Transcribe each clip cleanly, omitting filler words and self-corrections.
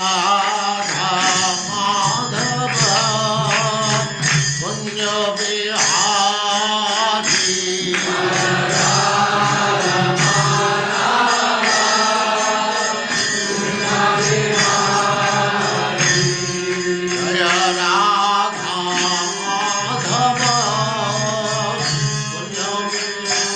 राधा माधव कुंज बिहारी जय राधा माधव कुंज बिहारी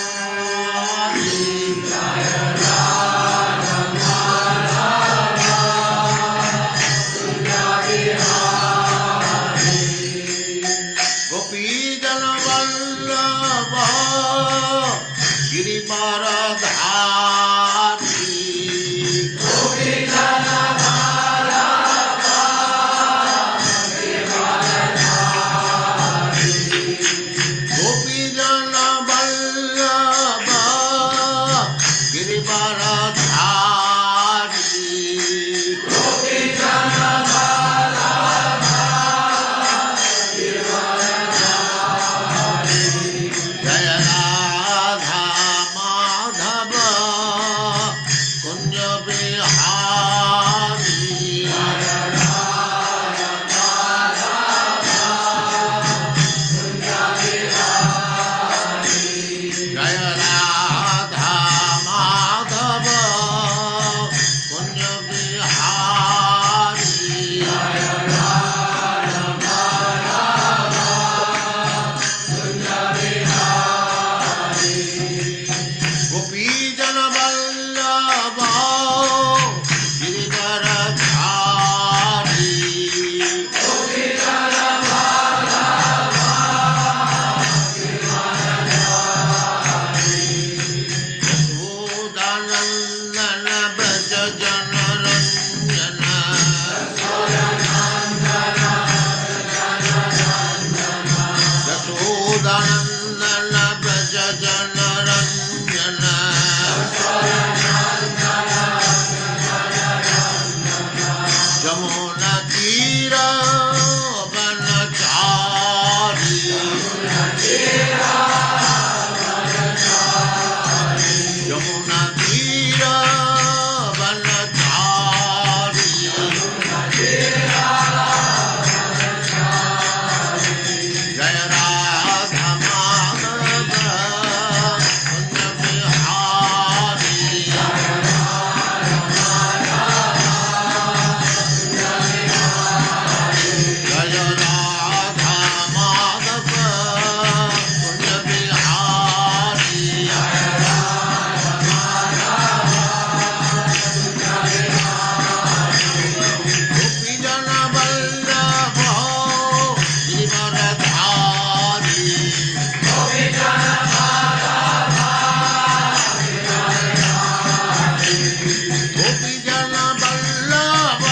गोपी जन वल्लभ गिरिवरधारी गोपी जन वल्लभ गिरिवरधारी जय राधा माधव कुंज बिहारी जय राधा माधव कुंज बिहारी गोपी जन वल्लभ गिरिवरधारी यशोदानंदन ब्रज जन रंजन यशोदानंदन ब्रज जन रंजन जमुना तीर वनचारी यमुना तीर वनचारी जय राधा माधव कुंज बिहारी जय राधा माधव कुंज बिहारी गोपी जन वल्लभ गिरिवरधारी गोपी जन वल्लभ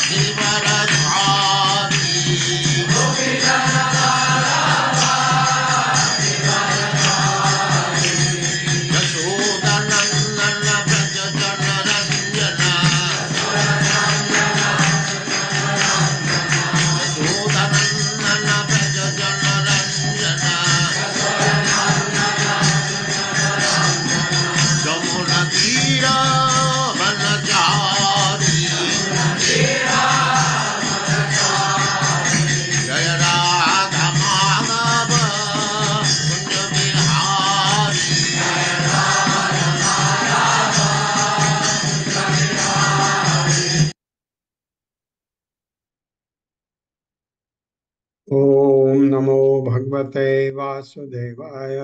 गिरिवरधारी यशोदानंदन ब्रज जन रंजन यशोदानंदन ब्रज जन रंजन जमुना तीर वनचारी जय राधा माधव कुंज बिहारी ओम नमो भगवते वासुदेवाय।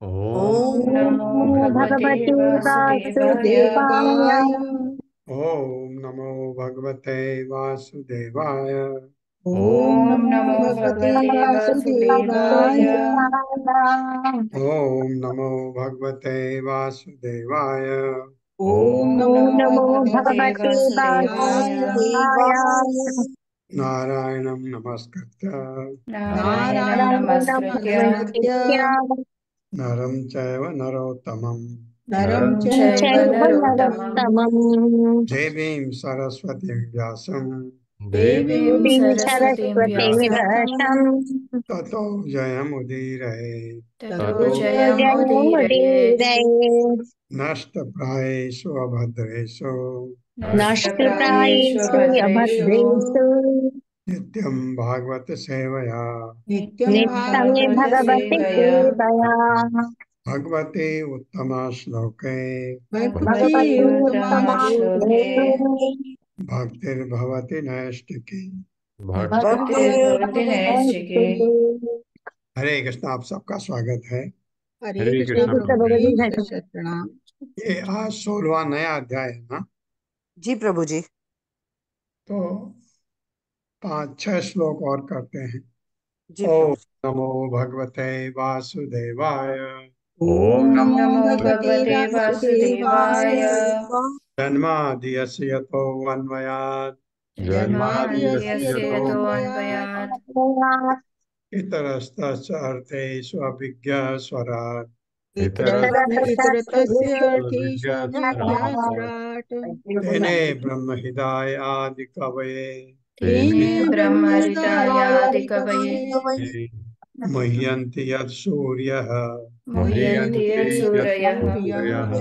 ओम ॐ नमो नमो भगवते भगवते वासुदेवाय। वासुदेवाय। ओम नमो भगवते वासुदेवाय। ॐ ओम नमो नमो भगवते भगवते वासुदेवाय। वासुदेवाय। ओम नमो भगवते वासुदेवाय। ॐ ओम नमो नमो भगवते भगवते वासुदेवाय। वासुदेवाय। नारायणं नमस्कृत्य नारायणं नारायणं नमस्कृत्य नमस्कृत्य नरं चैव नरोत्तमं नरं नरं चैव चैव नरोत्तमं देवीं सरस्वतीं व्यासं देवीं देवीं सरस्वतीं सरस्वतीं व्यासं व्यासं ततो जयमुदीरये। ततो ततो जयमुदीरये। जयमुदीरये। नष्टप्रायेषु अभद्रेषु नष्टप्रायेषु भद्रेषु अभद्रेषु नित्यं भागवत सेवया नित्यं नित्यं भागवत भगवति सेवया सेवया भगवते उत्तम श्लोके भगवती भगवति उत्तमा उत्तमश्लोके भक्तिर्भवति नैष्टिकी। भक्तिर्भवति नैष्ठिके। हरे कृष्ण, आप सबका स्वागत है। हरे हरे कृष्ण कृष्ण प्रभु प्रभु जी। जी, शत प्रणाम। ये आज 16वां नया अध्याय है ना, जी प्रभु जी। तो 5-6 श्लोक और करते हैं। जी ओम प्रभु जी। नमो भगवते वासुदेवाय ओम ॐ नमो नमो भगवते भगवते वासुदेवाय। वासुदेवाय। जन्मादियस्य यतोऽन्वयात् जन्माद्यस्य जन्माद्यस्य यतोऽन्वयात् यतोऽन्वयात् इतरस्तस्य अर्थेषु अभिज्ञस्वराट् इतरतस्य अर्थेषु अभिज्ञास्वराट्। तेने ब्रह्महृदाय आदिकवये तेने ब्रह्महृदायादिकवये मुह्यन्ति यत् सूर्यः मुह्यन्ति यत्सूरयः सूर्यः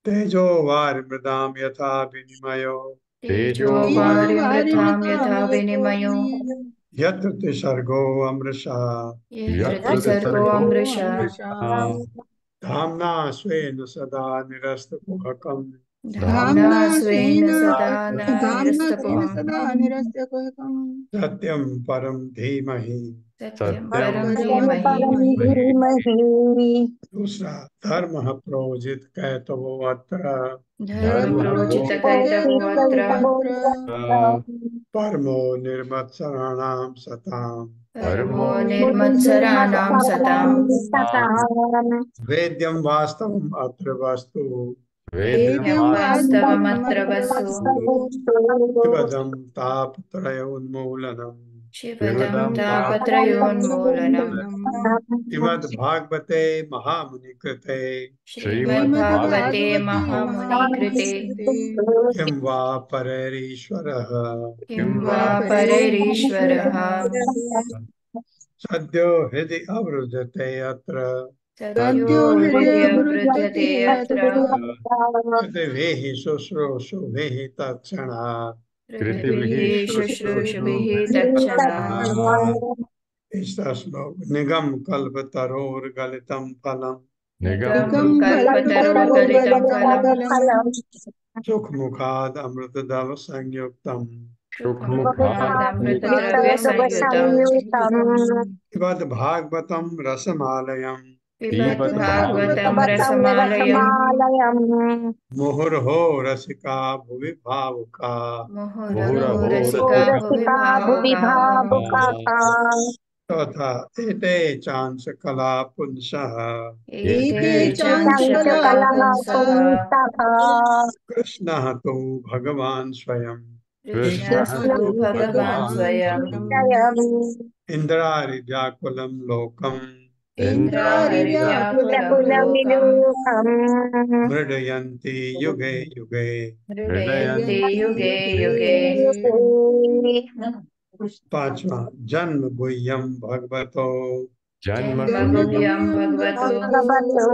तेजो वारिमृदां यथा विनिमयो तेजो तेजो वारिमृतां यथा वारिमृतां यथा विनिमयो विनिमयो यत्र त्रिसर्गो अमृषा यत्र त्रिसर्गो अमृषा अमृषा। धाम्ना स्वेन सदा निरस्तकुहकम् धाम्ना स्वेन सदा धाम्ना स्वेन निरस्तकुहकम् सदा निरस्तकुहकम्। सत्यं परं धीमहि। सत्यं सत्यं परं परं धीमहि। धीमहि। दूसरा धर्म प्रोजित कैतवो अत्र धर्म प्रोजित कैतवो कैतवोऽत्र अत्र परमो निर्मत्सराणां सताम् परमो निर्मत्सराणां सताम् वेद्यं वास्तवम् अत्र वस्तु वेद्यं वेद्यं वास्तवमत्र वास्तवमत्र वस्तु शिवदं तापत्रयोन्मूलनम् शिवदं तापत्रयोन्मूलनम्। तापत्रयोन्मूलनम्। श्रीमद्भागवते महामुनिकृते श्रीमद्भागवते श्रीमद्भागवते महामुनिकृते महामुनिकृते किं वा परैरीश्वरः किं वा परैरीश्वरः सद्यो हृदि अवरुध्यते अत्र सद्यो सद्यो हृदयवृध्यते हृदयवृध्यते अत्र अत्र पृथिवीः शुश्रूषुभिः तत्क्षणात् पृथिवीः शुश्रूषुभिः तत्क्षणात् तत्क्षणात् तीसरा श्लोक निगम कल्पतरोर्गलितं फलम् निगम निगम कल्पतरोर्गलितं कल्पतरोर्गलितं फलम् फलम् सुखमुखाद् अमृतद्रव संयुक्तम् सुखमुखादमृतद्रव्यसंयुतम् पिबत भागवतं रसमालयम् पिबत भागवतं रसमालयम् मुहुर्हो रसिका भुवि भावुका मुहुरहो रसिका भुवि भावुकाः तथा एते चांस कला पुंसः एते एते चांशकला चांचकला पुंसः कृष्णः तु भगवान् स्वयं कृष्णः तु भगवान् स्वयम् इन्द्रारिव्याकुलं लोकम् इन्द्राहरिव्याकुलं लोकम् मृडयन्ति युगे युगे हृदयन्ति हृदयन्ति युगे युगे युगे। युगे। पांचवा जन्म गुह्यम भगवतो जन्म जन्म गुह्यं भगवतो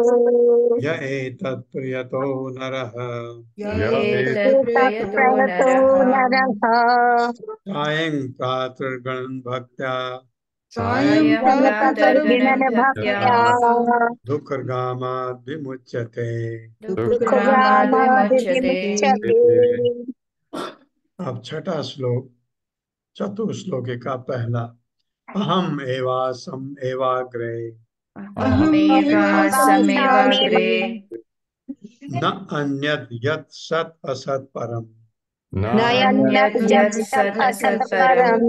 य एतत् प्रियतो नरः एतत् प्रयतो नरः सायं प्रातर्गणन् भक्त्या सायं सायं प्रातर्गणं प्रातर्गणन् भक्त्या दुःखगामाद् विमुच्यते। दुःखग्रामाद् विमुच्यते। अब छठा श्लोक चतुश्लोकी का पहला अहम एवासम एवाग्रे अहमेवासमेवाग्रे न अन्यद् यत् सत् असत् परम् नान्यत् यत् सत् असत् परम्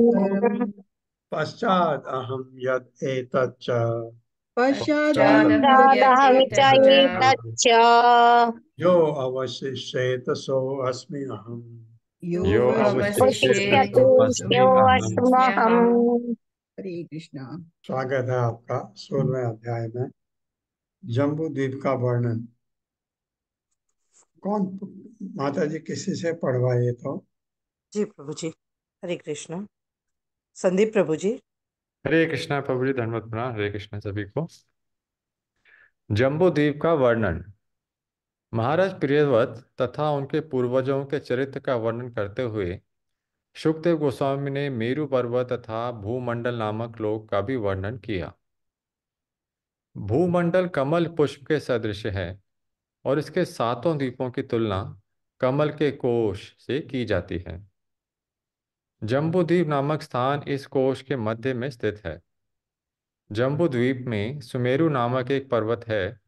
पश्चाद अहम यत् एतत् च पश्चादहं यत् एतच्च यो अवशिष्येत सो अस्मि अहम्। यो यो अवशिष्यते अवशिष्यते वशिष्यते सोऽस्म्यहम्। हरे कृष्णा। स्वागत है आपका 16वें अध्याय में जम्बू द्वीप का वर्णन। कौन माता जी किसी से पढ़वाइए तो। जी प्रभु जी। हरे कृष्ण। संदीप प्रभु जी। हरे कृष्णा प्रभु जी, धन्यवाद प्रणाम। हरे कृष्णा सभी को। जम्बू द्वीप का वर्णन। महाराज प्रियव्रत तथा उनके पूर्वजों के चरित्र का वर्णन करते हुए शुकदेव गोस्वामी ने मेरु पर्वत तथा भूमंडल नामक लोक का भी वर्णन किया। भूमंडल कमल पुष्प के सदृश है और इसके सातों द्वीपों की तुलना कमल के कोश से की जाती है। जम्बूद्वीप नामक स्थान इस कोश के मध्य में स्थित है। जम्बूद्वीप में सुमेरु नामक एक पर्वत है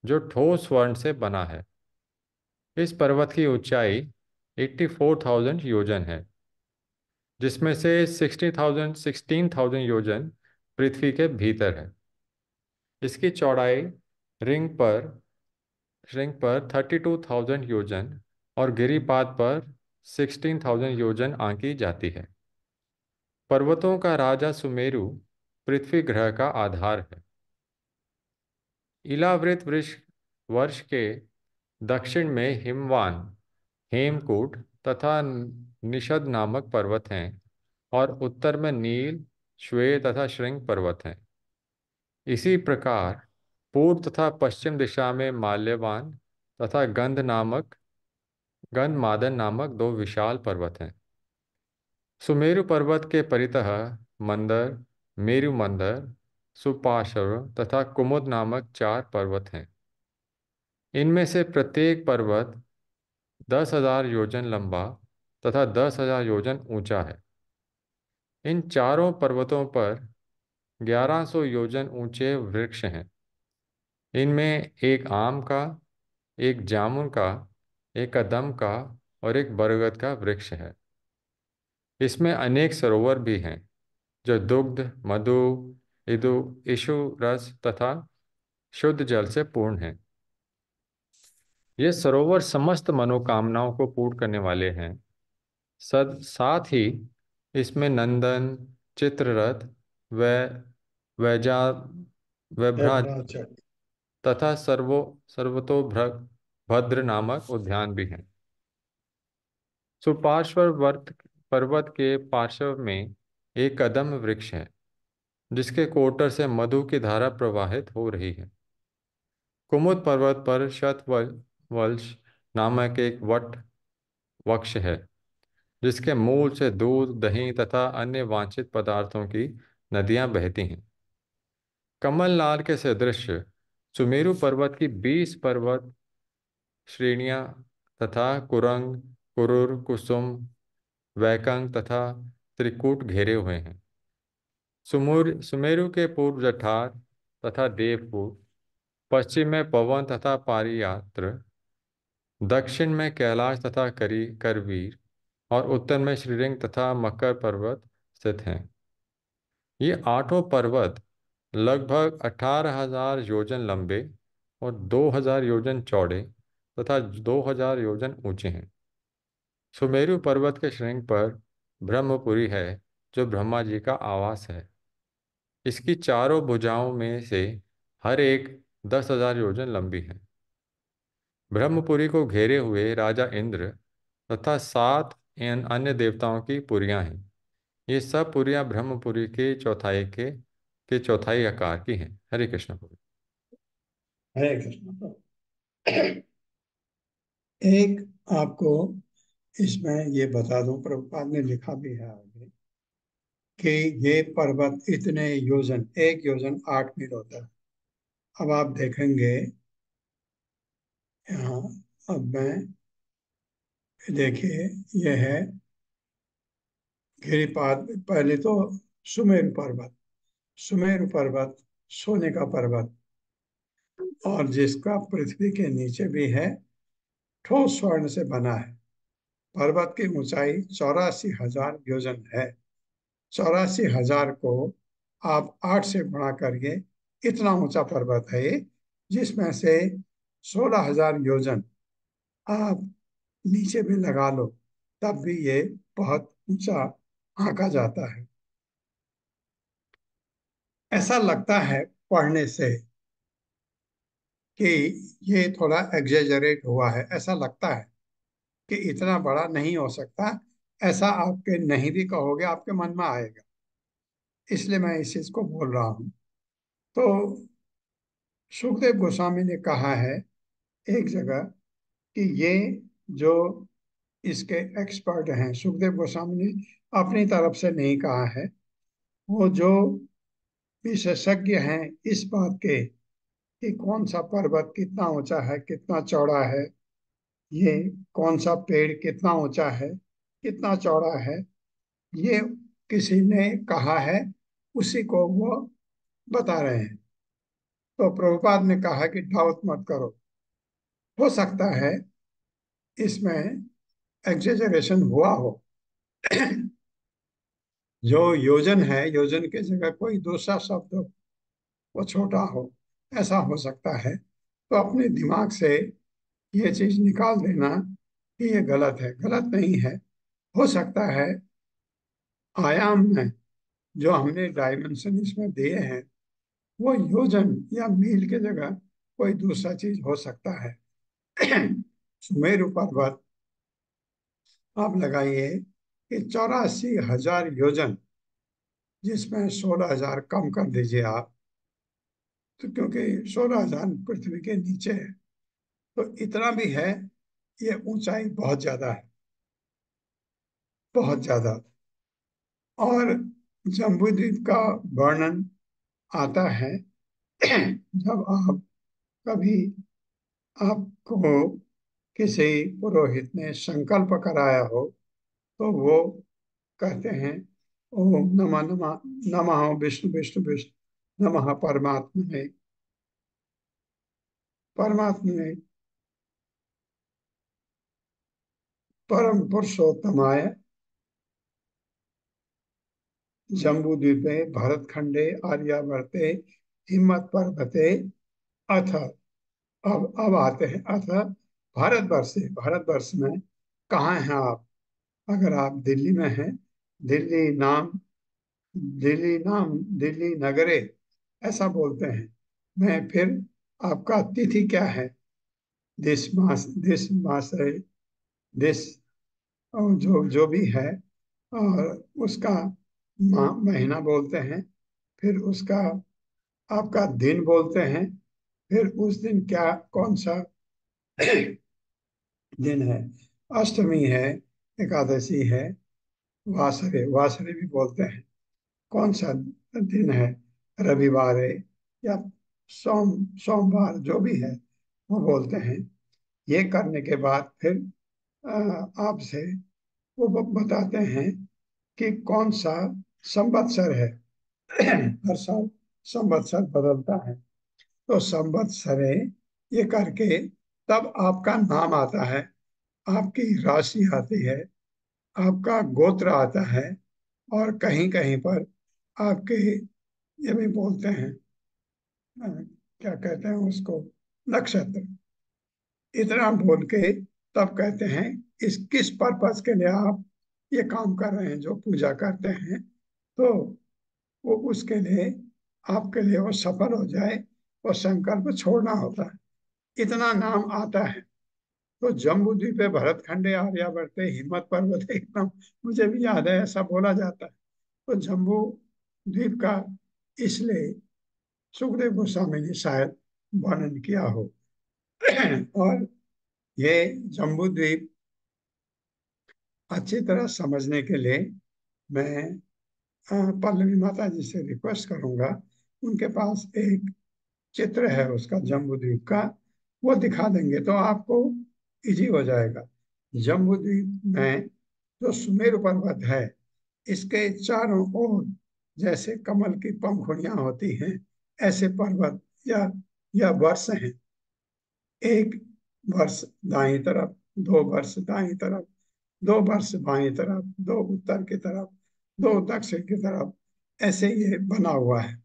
जो ठोस स्वर्ण से बना है। इस पर्वत की ऊंचाई 84,000 योजन है, जिसमें से 16,000 योजन पृथ्वी के भीतर है। इसकी चौड़ाई रिंग पर रिंग पर 32,000 योजन और गिरिपाद पर 16,000 योजन आंकी जाती है। पर्वतों का राजा सुमेरु पृथ्वी ग्रह का आधार है। इलावृत वृक्ष वर्ष के दक्षिण में हिमवान, हेमकूट तथा निषद नामक पर्वत हैं और उत्तर में नील, श्वेत तथा श्रृंग पर्वत हैं। इसी प्रकार पूर्व तथा पश्चिम दिशा में माल्यवान तथा गंधमादन नामक दो विशाल पर्वत हैं। सुमेरु पर्वत के परितः मंदर, मेरु मंदर, सुपार्श्व तथा कुमुद नामक चार पर्वत हैं। इनमें से प्रत्येक पर्वत 10,000 योजन लंबा तथा 10,000 योजन ऊंचा है। इन चारों पर्वतों पर 1100 योजन ऊंचे वृक्ष हैं। इनमें एक आम का, एक जामुन का, एक कदम का और एक बरगद का वृक्ष है। इसमें अनेक सरोवर भी हैं जो दुग्ध, मधु, इदु, इशु रस तथा शुद्ध जल से पूर्ण हैं। ये सरोवर समस्त मनोकामनाओं को पूर्ण करने वाले हैं। साथ ही इसमें नंदन, चित्ररथ, वै वैजा वैभ्राज वैभ्राजक। तथा सर्वतोभद्र नामक उद्यान भी हैं। सुपार्श्ववर्त पर्वत के पार्श्व में एक कदम वृक्ष है जिसके कोटर से मधु की धारा प्रवाहित हो रही है। कुमुद पर्वत पर शतवल्श नामक एक वट वृक्ष है जिसके मूल से दूध, दही तथा अन्य वांछित पदार्थों की नदियां बहती हैं। कमलनाल के सदृश सुमेरु पर्वत की 20 पर्वत श्रेणियां तथा कुरंग, कुरुर, कुसुम, वैकंग तथा त्रिकूट घेरे हुए हैं। सुमेरु के पूर्व जठार तथा देवपुर, पश्चिम में पवन तथा पारियात्र, दक्षिण में कैलाश तथा करवीर और उत्तर में श्रीरंग तथा मकर पर्वत स्थित हैं। ये आठों पर्वत लगभग 18,000 योजन लंबे और 2,000 योजन चौड़े तथा 2,000 योजन ऊंचे हैं। सुमेरु पर्वत के श्रृंग पर ब्रह्मपुरी है जो ब्रह्मा जी का आवास है। इसकी चारों भुजाओं में से हर एक 10,000 योजन लंबी है। ब्रह्मपुरी को घेरे हुए राजा इंद्र तथा 7 अन्य देवताओं की पुरियां हैं। ये सब पुरियां ब्रह्मपुरी के चौथाई आकार की हैं। हरे कृष्ण प्रभु। हरे कृष्ण। एक आपको इसमें ये बता दूं, प्रभुपाद ने लिखा भी है आगे कि ये पर्वत इतने योजन, 1 योजन 8 मील होता है। अब आप देखेंगे यहाँ, अब मैं देखिए, यह है गिरिपाद। पहले तो सुमेरु पर्वत, सुमेरु पर्वत सोने का पर्वत और जिसका पृथ्वी के नीचे भी है, ठोस स्वर्ण से बना है। पर्वत की ऊंचाई 84,000 योजन है। 84,000 को आप 8 से गुणा करिए, इतना ऊंचा पर्वत है ये, जिसमें से 16,000 योजन आप नीचे भी लगा लो तब भी ये बहुत ऊंचा आंका जाता है। ऐसा लगता है पढ़ने से कि ये थोड़ा एग्जेजरेट हुआ है, ऐसा लगता है कि इतना बड़ा नहीं हो सकता। ऐसा आपके नहीं भी कहोगे, आपके मन में आएगा, इसलिए मैं इस चीज को बोल रहा हूं। तो सुखदेव गोस्वामी ने कहा है एक जगह कि ये जो इसके एक्सपर्ट हैं, सुखदेव गोस्वामी ने अपनी तरफ से नहीं कहा है, वो जो विशेषज्ञ हैं इस बात के कि कौन सा पर्वत कितना ऊंचा है, कितना चौड़ा है, ये कौन सा पेड़ कितना ऊंचा है, कितना चौड़ा है, ये किसी ने कहा है, उसी को वो बता रहे हैं। तो प्रभुपाद ने कहा कि डाउट मत करो, हो सकता है इसमें एग्जेजरेशन हुआ हो। जो योजन है, योजन के जगह कोई दूसरा शब्द वो छोटा हो, ऐसा हो सकता है। तो अपने दिमाग से ये चीज निकाल देना कि ये गलत है, गलत नहीं है। हो सकता है आयाम में जो हमने डायमेंशन इसमें दिए हैं वो योजन या मील के जगह कोई दूसरा चीज हो सकता है। सुमेरु पर्वत आप लगाइए कि 84,000 योजन, जिसमें 16,000 कम कर दीजिए आप, तो क्योंकि 16,000 पृथ्वी के नीचे है, तो इतना भी है, ये ऊंचाई बहुत ज्यादा है, बहुत ज्यादा। और जम्बूद्वीप का वर्णन आता है जब आप कभी आपको किसी पुरोहित ने संकल्प कराया हो, तो वो कहते हैं ओम नमः नमः, नमः विष्णु विष्णु विष्णु, नमः परमात्मने परमात्मने परम पुरुषोत्तमाय जम्बूद्वीपे भरतखंडे आर्यावर्ते हिम्मत पर्वते अथ। अब आते हैं अथ भारतवर्ष से। भारतवर्ष में कहाँ हैं आप? अगर आप दिल्ली में हैं, दिल्ली नाम दिल्ली नगरे ऐसा बोलते हैं। मैं फिर आपका तिथि क्या है? दिस मास है, दिस और जो भी है, और उसका महीना बोलते हैं, फिर उसका आपका दिन बोलते हैं, फिर उस दिन क्या कौन सा दिन है, अष्टमी है, एकादशी है, वासरे वासरे भी बोलते हैं, कौन सा दिन है, रविवार है या सोमवार, जो भी है वो बोलते हैं। ये करने के बाद फिर आपसे वो बताते हैं कि कौन सा संवत्सर है। हर साल संवत्सर बदलता है, तो संवत्सरे ये करके तब आपका नाम आता है, आपकी राशि आती है, आपका गोत्र आता है, और कहीं कहीं पर आपके ये भी बोलते हैं, क्या कहते हैं उसको, नक्षत्र। इतना बोल के तब कहते हैं इस किस पर्पज के लिए आप ये काम कर रहे हैं, जो पूजा करते हैं, तो वो उसके लिए आपके लिए वो सफल हो जाए, वो संकल्प छोड़ना होता है। इतना नाम आता है। तो जम्बू द्वीप है भरतखंडे आर्यावर्ते हिम्मत पर्वत एकदम, मुझे भी याद है ऐसा बोला जाता है। तो जम्बू द्वीप का इसलिए सुखदेव गोस्वामी ने शायद वर्णन किया हो। और ये जम्बू द्वीप अच्छी तरह समझने के लिए मैं पल्लवी माता जी से रिक्वेस्ट करूंगा, उनके पास एक चित्र है उसका जम्बू द्वीप का, वो दिखा देंगे तो आपको इजी हो जाएगा। जम्बू द्वीप में जो सुमेरु पर्वत है, इसके चारों ओर जैसे कमल की पंखुड़ियां होती हैं, ऐसे पर्वत या वर्ष हैं। एक वर्ष दाईं तरफ, दो वर्ष दाईं तरफ, दो वर्ष बाईं तरफ, दो उत्तर की तरफ, दो दक्षिण की तरफ, ऐसे ये बना हुआ है।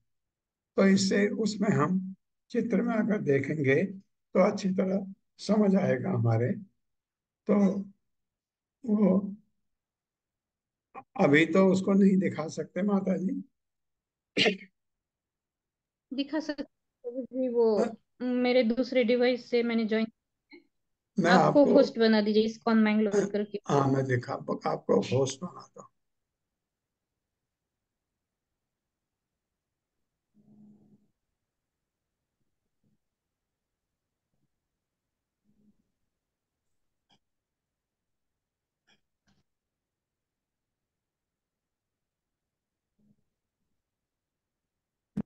तो इससे उसमें हम चित्र में अगर देखेंगे तो अच्छी तरह समझ आएगा हमारे। तो वो अभी तो उसको नहीं दिखा सकते माता जी। दिखा सकते हैं जी, वो हाँ, मेरे दूसरे डिवाइस से मैंने ज्वाइन। मैं आपको आपको, होस्ट बना दीजिए इस्कॉन मैंगलोर करके। हाँ मैं दिखा आपको होस्ट बनाता हूँ।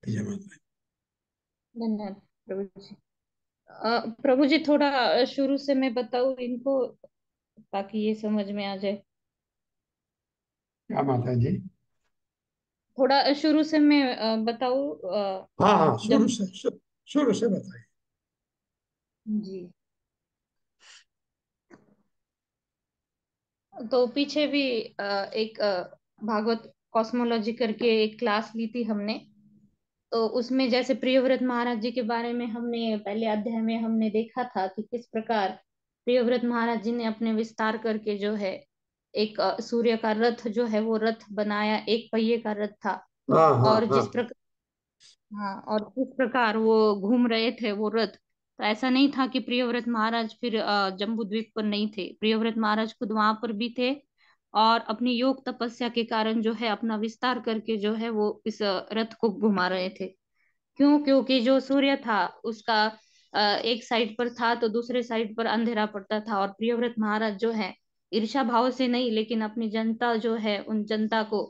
जय माता। धन्यवाद प्रभु जी। प्रभु जी थोड़ा शुरू से मैं बताऊं इनको ताकि ये समझ में आ जाए। क्या माता जी? थोड़ा शुरू से मैं बताऊं हाँ हाँ, जब शुरू से बताइए। जी। तो पीछे भी एक भागवत कॉस्मोलॉजी करके एक क्लास ली थी हमने। तो उसमें जैसे प्रियव्रत महाराज जी के बारे में हमने पहले अध्याय में हमने देखा था कि किस प्रकार प्रियव्रत महाराज जी ने अपने विस्तार करके जो है एक सूर्य का रथ जो है वो रथ बनाया, एक पहिए का रथ था। हाँ हाँ और हाँ। जिस प्रकार, हाँ, और किस प्रकार वो घूम रहे थे वो रथ। तो ऐसा नहीं था कि प्रियव्रत महाराज फिर जम्बू द्वीप पर नहीं थे, प्रियव्रत महाराज खुद वहां पर भी थे। और अपनी योग तपस्या के कारण जो है अपना विस्तार करके जो है वो इस रथ को घुमा रहे थे। क्यों? क्योंकि जो सूर्य था उसका एक साइड पर था तो दूसरे साइड पर अंधेरा पड़ता था। और प्रियव्रत महाराज जो है ईर्ष्या भाव से नहीं लेकिन अपनी जनता जो है उन जनता को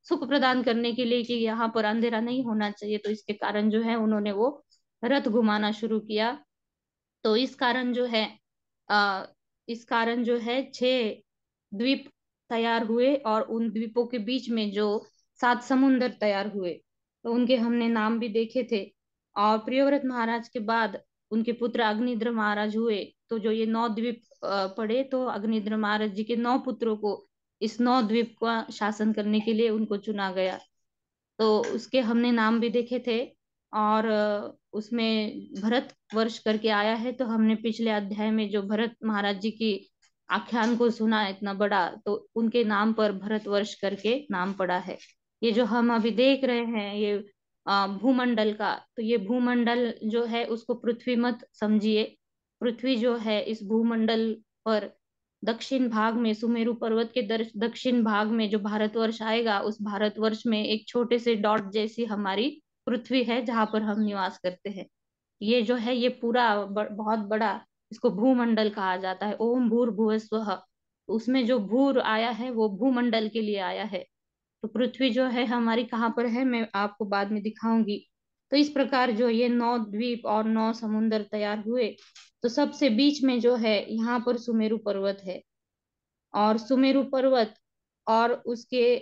सुख प्रदान करने के लिए कि यहाँ पर अंधेरा नहीं होना चाहिए, तो इसके कारण जो है उन्होंने वो रथ घुमाना शुरू किया। तो इस कारण जो है आ, इस कारण जो है 6 द्वीप तैयार हुए और उन द्वीपों के बीच में जो 7 समुंदर तैयार हुए। तो उनके हमने नाम भी देखे थे। और प्रियव्रत महाराज के बाद उनके पुत्र अग्निद्र महाराज हुए। तो जो ये 9 द्वीप पड़े तो अग्निद्र महाराज जी के 9 पुत्रों को इस 9 द्वीप का शासन करने के लिए उनको चुना गया। तो उसके हमने नाम भी देखे थे। और उसमें भरत वर्ष करके आया है। तो हमने पिछले अध्याय में जो भरत महाराज जी की आख्यान को सुना इतना बड़ा, तो उनके नाम पर भरत वर्ष करके नाम पड़ा है। ये जो हम अभी देख रहे हैं ये भूमंडल का, तो ये भूमंडल जो है उसको पृथ्वी मत समझिए। पृथ्वी जो है इस भूमंडल पर दक्षिण भाग में सुमेरु पर्वत के दक्षिण भाग में जो भारतवर्ष आएगा उस भारतवर्ष में एक छोटे से डॉट जैसी हमारी पृथ्वी है जहां पर हम निवास करते हैं। ये जो है ये पूरा बहुत बड़ा इसको भूमंडल कहा जाता है। ओम भूर भुवस्वः, उसमें जो भूर आया है वो भूमंडल के लिए आया है। तो पृथ्वी जो है हमारी कहाँ पर है मैं आपको बाद में दिखाऊंगी। तो इस प्रकार जो ये 9 द्वीप और 9 समुंदर तैयार हुए। तो सबसे बीच में जो है यहाँ पर सुमेरु पर्वत है। और सुमेरु पर्वत और उसके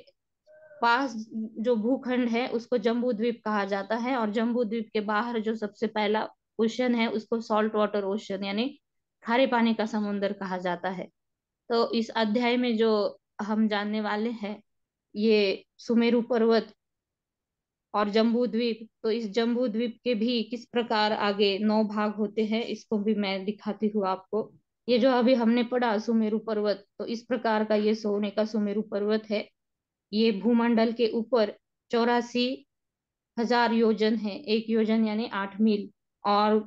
पास जो भूखंड है उसको जम्बू द्वीप कहा जाता है। और जम्बू द्वीप के बाहर जो सबसे पहला ओशन है उसको सॉल्ट वाटर ओशन यानी खारे पानी का समुंदर कहा जाता है। तो इस अध्याय में जो हम जानने वाले हैं ये सुमेरु पर्वत और जम्बू द्वीप। तो इस जम्बू द्वीप के भी किस प्रकार आगे 9 भाग होते हैं इसको भी मैं दिखाती हूँ आपको। ये जो अभी हमने पढ़ा सुमेरु पर्वत, तो इस प्रकार का ये सोने का सुमेरु पर्वत है। ये भूमंडल के ऊपर 84,000 योजन है, 1 योजन यानी 8 मील। और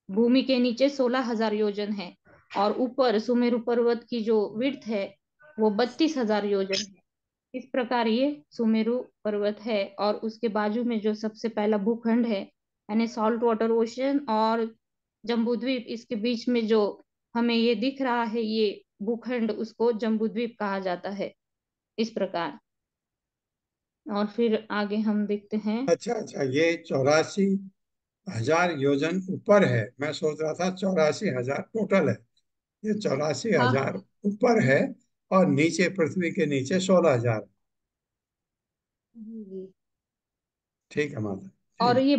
भूमि के नीचे 16,000 योजन है। और ऊपर सुमेरु पर्वत की जो विड्थ है वो 32,000 योजन है। इस प्रकार ये सुमेरु पर्वत है। और उसके बाजू में जो सबसे पहला भूखंड है यानी सॉल्ट वाटर ओशन और जम्बू द्वीप, इसके बीच में जो हमें ये दिख रहा है ये भूखंड उसको जम्बू द्वीप कहा जाता है। इस प्रकार और फिर आगे हम देखते हैं। अच्छा अच्छा, ये 84,000 योजन ऊपर है। मैं सोच रहा था 84,000 टोटल है। ये चौरासी हाँ हजार ऊपर है और नीचे पृथ्वी के नीचे 16,000। जी जी। ठीक है माता और जी। ये,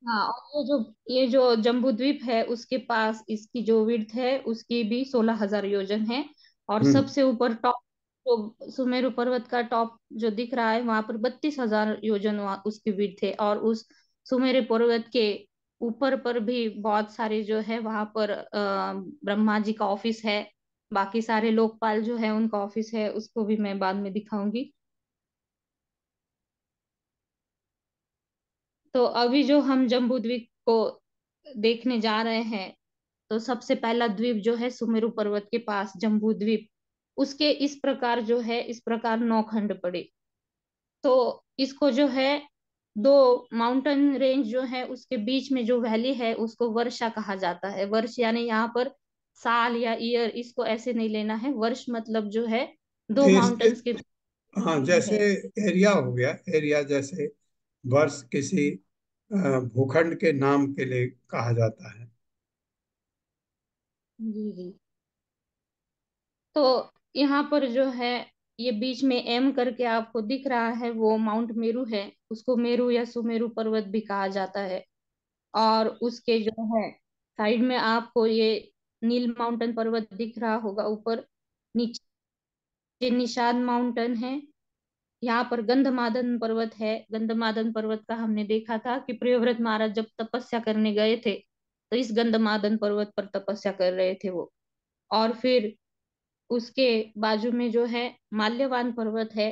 हाँ, और ये जो जम्बू द्वीप है उसके पास इसकी जो विड्थ है उसकी भी 16,000 योजन है। और हम्म। सबसे ऊपर टॉप जो सुमेरु पर्वत का टॉप जो दिख रहा है वहां पर 32,000 योजन उसकी विड्थ है। और उस सुमेरु पर्वत के ऊपर पर भी बहुत सारे जो है वहां पर ब्रह्मा जी का ऑफिस है। बाकी सारे लोकपाल जो है उनका ऑफिस है, उसको भी मैं बाद में दिखाऊंगी। तो अभी जो हम जम्बू द्वीप को देखने जा रहे हैं, तो सबसे पहला द्वीप जो है सुमेरु पर्वत के पास जम्बू द्वीप, उसके इस प्रकार जो है इस प्रकार 9 खंड पड़े। तो इसको जो है 2 माउंटेन रेंज जो है उसके बीच में जो वैली है उसको वर्षा कहा जाता है। वर्ष यानी यहाँ पर साल या ईयर, इसको ऐसे नहीं लेना है। वर्ष मतलब जो है दो इस माउंटेन्स के हाँ, बीच में जैसे है। एरिया हो गया, एरिया जैसे वर्ष किसी भूखंड के नाम के लिए कहा जाता है। जी जी। तो यहाँ पर जो है, ये बीच में एम करके आपको दिख रहा है, वो माउंट मेरू है। उसको मेरू या सुमेरु पर्वत भी कहा जाता है। और उसके जो है साइड में आपको ये नील माउंटेन पर्वत दिख रहा होगा ऊपर। नीचे निषाद माउंटेन है। यहाँ पर गंधमादन पर्वत है। गंधमादन पर्वत का हमने देखा था कि प्रियव्रत महाराज जब तपस्या करने गए थे तो इस गंधमादन पर्वत पर तपस्या कर रहे थे वो। और फिर उसके बाजू में जो है माल्यवान पर्वत है।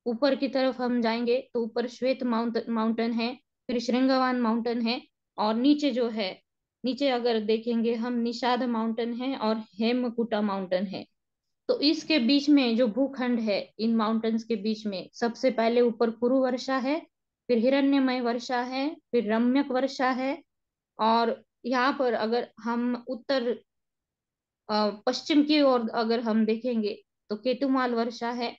ऊपर की तरफ हम जाएंगे तो ऊपर श्वेत माउंटेन है। फिर श्रृंगवान माउंटेन है। और नीचे जो है, नीचे अगर देखेंगे हम, निषाद माउंटेन है और हेमकुटा माउंटेन है। तो इसके बीच में जो भूखंड है, इन माउंटेन्स के बीच में सबसे पहले ऊपर कुरु वर्षा है। फिर हिरण्यमय वर्षा है। फिर रम्यक वर्षा है। और यहाँ पर अगर हम उत्तर पश्चिम की ओर अगर हम देखेंगे तो केतुमाल वर्षा है।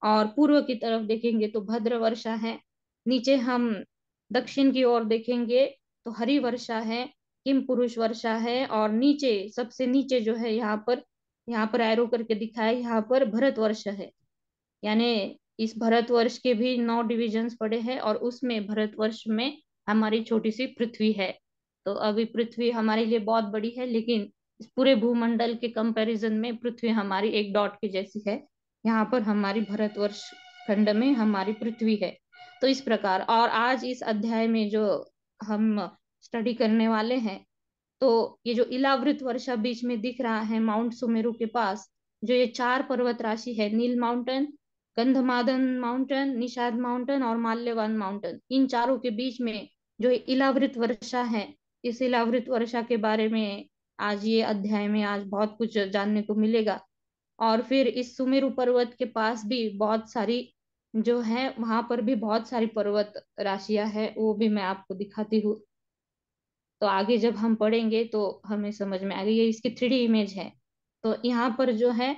और पूर्व की तरफ देखेंगे तो भद्र वर्षा है। नीचे हम दक्षिण की ओर देखेंगे तो हरि वर्षा है। किम पुरुष वर्षा है। और नीचे, सबसे नीचे जो है, यहाँ पर एरो करके दिखाया, यहाँ पर भरत वर्ष है। यानी इस भारतवर्ष के भी 9 डिविजन्स पड़े हैं और उसमें भारतवर्ष में हमारी छोटी सी पृथ्वी है। तो अभी पृथ्वी हमारे लिए बहुत बड़ी है, लेकिन इस पूरे भूमंडल के कंपैरिजन में पृथ्वी हमारी एक डॉट की जैसी है। यहाँ पर हमारी भारतवर्ष खंड में हमारी पृथ्वी है। तो इस प्रकार, और आज इस अध्याय में जो हम स्टडी करने वाले हैं, तो ये जो इलावृत वर्षा बीच में दिख रहा है माउंट सुमेरु के पास, जो ये 4 पर्वत राशि है, Neel mountain, Gandhamadan mountain, Nishad mountain और माल्यवान माउंटेन, इन चारों के बीच में जो इलावृत वर्षा है, इस इलावृत वर्षा के बारे में आज ये अध्याय में आज बहुत कुछ जानने को मिलेगा। और फिर इस सुमेरु पर्वत के पास भी बहुत सारी जो है, वहां पर भी बहुत सारी पर्वत राशियां है, वो भी मैं आपको दिखाती हूँ। तो आगे जब हम पढ़ेंगे तो हमें समझ में आएगा। ये इसकी 3D इमेज है। तो यहाँ पर जो है,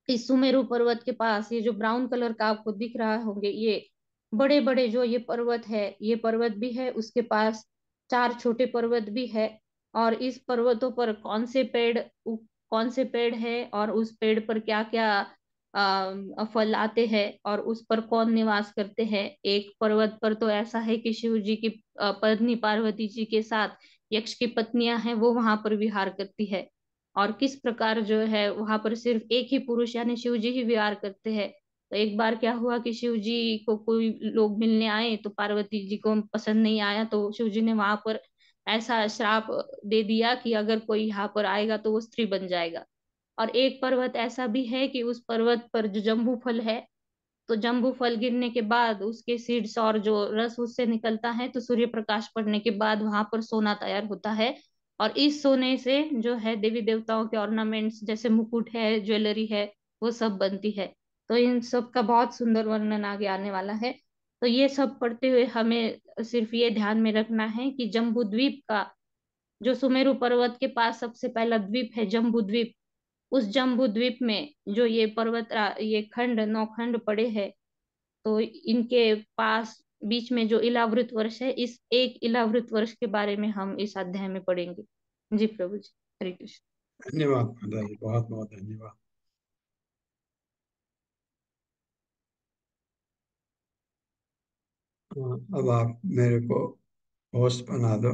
इस सुमेरु पर्वत के पास ये जो ब्राउन कलर का आपको दिख रहा होंगे, ये बड़े बड़े जो ये पर्वत है, ये पर्वत भी है, उसके पास 4 छोटे पर्वत भी है। और इस पर्वतों पर कौन से पेड़ है और उस पेड़ पर क्या क्या फल आते हैं और उस पर कौन निवास करते हैं। एक पर्वत पर तो ऐसा है कि शिव जी की पत्नी पार्वती जी के साथ यक्ष की पत्नियां हैं, वो वहां पर विहार करती है। और किस प्रकार जो है वहां पर सिर्फ एक ही पुरुष यानी शिव जी ही विहार करते हैं। तो एक बार क्या हुआ कि शिव जी को कोई लोग मिलने आए तो पार्वती जी को पसंद नहीं आया, तो शिव जी ने वहां पर ऐसा श्राप दे दिया कि अगर कोई यहाँ पर आएगा तो वो स्त्री बन जाएगा। और एक पर्वत ऐसा भी है कि उस पर्वत पर जो जम्बू फल है, तो जम्बू फल गिरने के बाद उसके सीड्स और जो रस उससे निकलता है, तो सूर्य प्रकाश पड़ने के बाद वहां पर सोना तैयार होता है। और इस सोने से जो है देवी देवताओं के ऑर्नामेंट्स जैसे मुकुट है, ज्वेलरी है, वो सब बनती है। तो इन सब का बहुत सुंदर वर्णन आगे आने वाला है। तो ये सब पढ़ते हुए हमें सिर्फ ये ध्यान में रखना है कि जम्बू द्वीप का, जो सुमेरु पर्वत के पास सबसे पहला द्वीप है जम्बू द्वीप, उस जम्बू द्वीप में जो ये खंड 9 खंड पड़े हैं, तो इनके पास बीच में जो इलावृत वर्ष है, इस एक इलावृत वर्ष के बारे में हम इस अध्याय में पढ़ेंगे। जी प्रभु जी, हरे कृष्ण। धन्यवाद माता जी, बहुत बहुत धन्यवाद। अब आप मेरे को होस्ट बना दो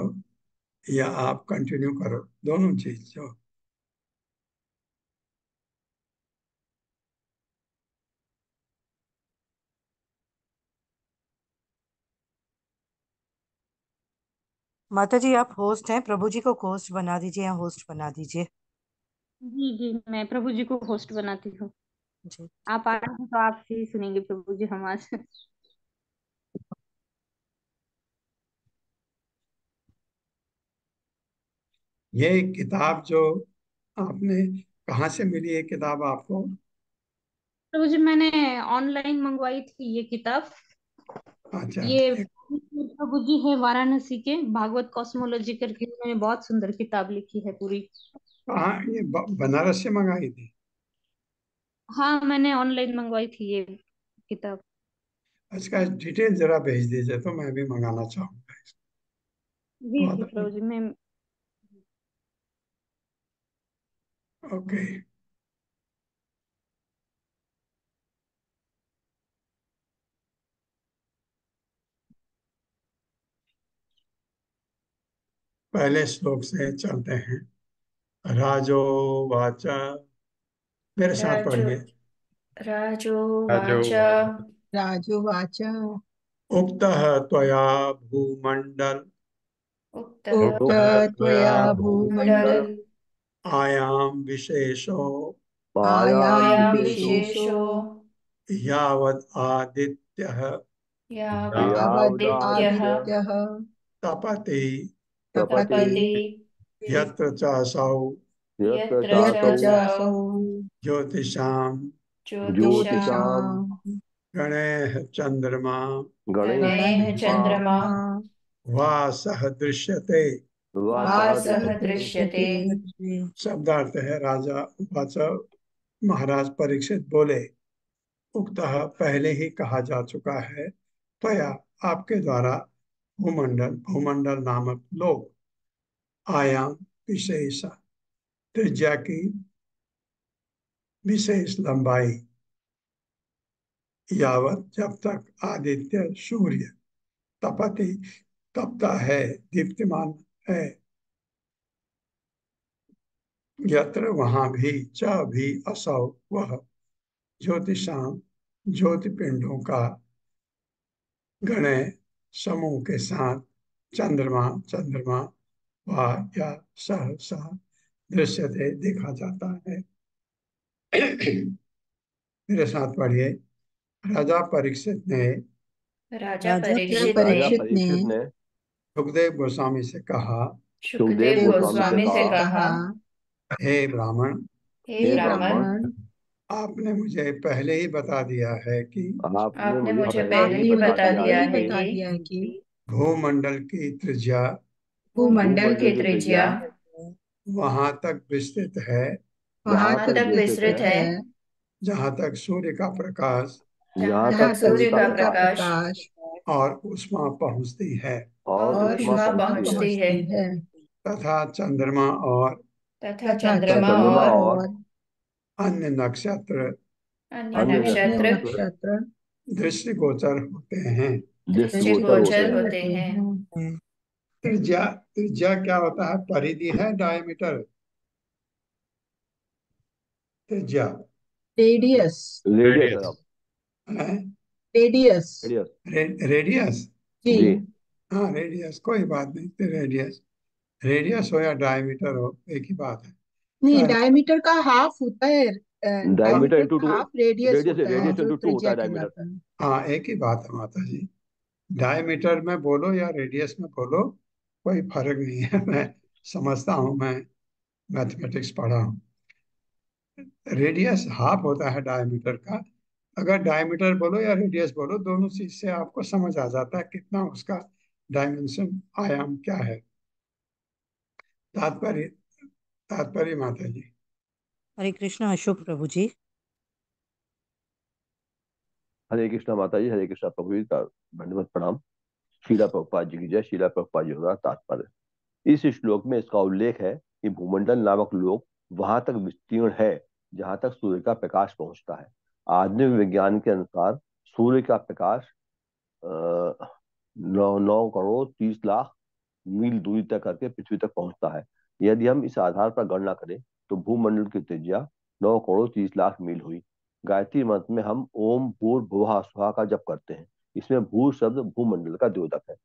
या आप कंटिन्यू करो, दोनों चीज जो। माता जी आप होस्ट हैं, प्रभु जी को होस्ट बना दीजिए या होस्ट बना दीजिए। जी जी, मैं प्रभु जी को होस्ट बनाती हूँ। जी। आप आ रहे हैं तो आपसे ही सुनेंगे प्रभु जी हम आज। ये किताब जो आपने कहाँ से मिली, ये किताब आपको? प्रभु जी मैंने ऑनलाइन मंगवाई थी ये किताब। अच्छा, ये प्रभु जी है वाराणसी के, भागवत कॉस्मोलॉजी करके, उन्होंने बहुत सुंदर किताब लिखी है पूरी। कहाँ ये बनारस से मंगाई थी? हाँ, मैंने ऑनलाइन मंगवाई थी ये किताब। इसका डिटेल जरा भेज दीजिए तो मैं भी मंगाना चाहूंगा। जी बहुत जी प्रभु जी मैं ओके। पहले श्लोक से चलते हैं। राजो वाचा, मेरे साथ राजो पढ़िए। राजोवाच राजोवाच उक्तः त्वया भूमंडल उक्तः उक्त त्वया त्वया मण्डल भूमण्डल आयाम विशेषो आयाम आयाम विशेषो विशेषो यावद् आदित्यः यावद् यावदादित्यः आदित्यः तपति तपति तपति यत्र चासौ यत्र च यत्र असौ चासौ ज्योतिषां ज्योतिषां ज्योतिषां गणैः चंद्रमा गणैः गणैः चन्द्रमा चन्द्रमा वासः दृश्यते। वासः वासः दृश्यते। दृश्यते। शब्दार्थ है। राजा उवाच, महाराज परीक्षित बोले, उक्तः पहले ही कहा जा चुका है, त्वया आपके द्वारा भूमंडल भूमंडल नामक लोक, आयाम विशेष त्रिज्या की विशेष लंबाई, यावत जब तक आदित्य सूर्य तपति तपता है, दीप्तिमान है, यत्र वहां भी च भी असौ वह ज्योतिषाम ज्योतिपिंडों का गणय समूह के साथ चंद्रमा चंद्रमा वा या सह सह दृश्यते देखा जाता है। मेरे साथ पढ़िए। राजा परीक्षित ने राजा राजा परीक्षित ने परीक्षित ने सुखदेव गोस्वामी से कहा, सुखदेव देव गोस्वामी से कहा, हे ब्राह्मण, हे हे ब्राह्मण, ब्राह्मण, आपने मुझे पहले ही बता दिया है कि आपने मुझे पहले आपने ही मुझे बता पहले दिया ही है बता कि दिया है कि भूमंडल की त्रिज्या भूमंडल की त्रिज्या वहां तक विस्तृत है वहां वहां तक तक विस्तृत विस्तृत है है जहां तक सूर्य का प्रकाश जहां जहाँ तक तक सूर्य का सूर्य का प्रकाश प्रकाश और उष्मा पहुंचती है, और और ऊष्मा उष्मा पहुंचती है, पहुंचती है, तथा चंद्रमा और तथा तथा चंद्रमा चंद्रमा और और अन्य नक्षत्र अन्य अन्य नक्षत्र नक्षत्र दृष्टिगोचर होते हैं। दृष्टिगोचर होते हैं। त्रिज्या त्रिज्या क्या होता है? परिधि है, डायमीटर। त्रिज्या रेडियस है, रेडियस रेडियस। जी हाँ रेडियस, कोई बात नहीं। तो रेडियस, रेडियस हो या डायमीटर हो, एक ही बात है। नहीं, तो डायमीटर का हाफ होता है, डायमीटर डायमीटर इंटू का टू, हाफ रेडियस रेडियस होता है रेडियस जो इंटू टू होता त्रिज्या है डायमीटर। कहलाता है। हाँ एक ही बात है माता जी। डायमीटर में बोलो या रेडियस में बोलो, कोई फर्क नहीं है। मैं समझता हूँ, मैं मैथमेटिक्स पढ़ा हूँ। रेडियस हाफ होता है डायमीटर का। अगर डायमीटर बोलो या रेडियस बोलो, दोनों चीज से आपको समझ आ जाता है कितना उसका डायमेंशन, आयाम क्या है। तात्पर्य, तात्पर्य माता जी। हरे कृष्ण अशोक प्रभु जी। हरे कृष्णा माता जी, हरे कृष्णा प्रभु जी का दंडवत प्रणाम। शीला प्रभुपाद जी की जय। शीला प्रभुपाद जी का तात्पर्य। इस श्लोक में इसका उल्लेख है कि भूमंडल नामक लोक वहां तक विस्तीर्ण है जहां तक सूर्य का प्रकाश पहुंचता है। आधुनिक विज्ञान के अनुसार सूर्य का प्रकाश 9 करोड़ 30 लाख मील दूरी तक करके पृथ्वी तक पहुंचता है। यदि हम इस आधार पर गणना करें तो भूमंडल की त्रिज्या 9 करोड़ 30 लाख मील हुई। गायत्री मंत्र में हम ओम भूर्भुवः स्वः का जप करते हैं। इसमें भू शब्द भूमंडल का द्योतक है।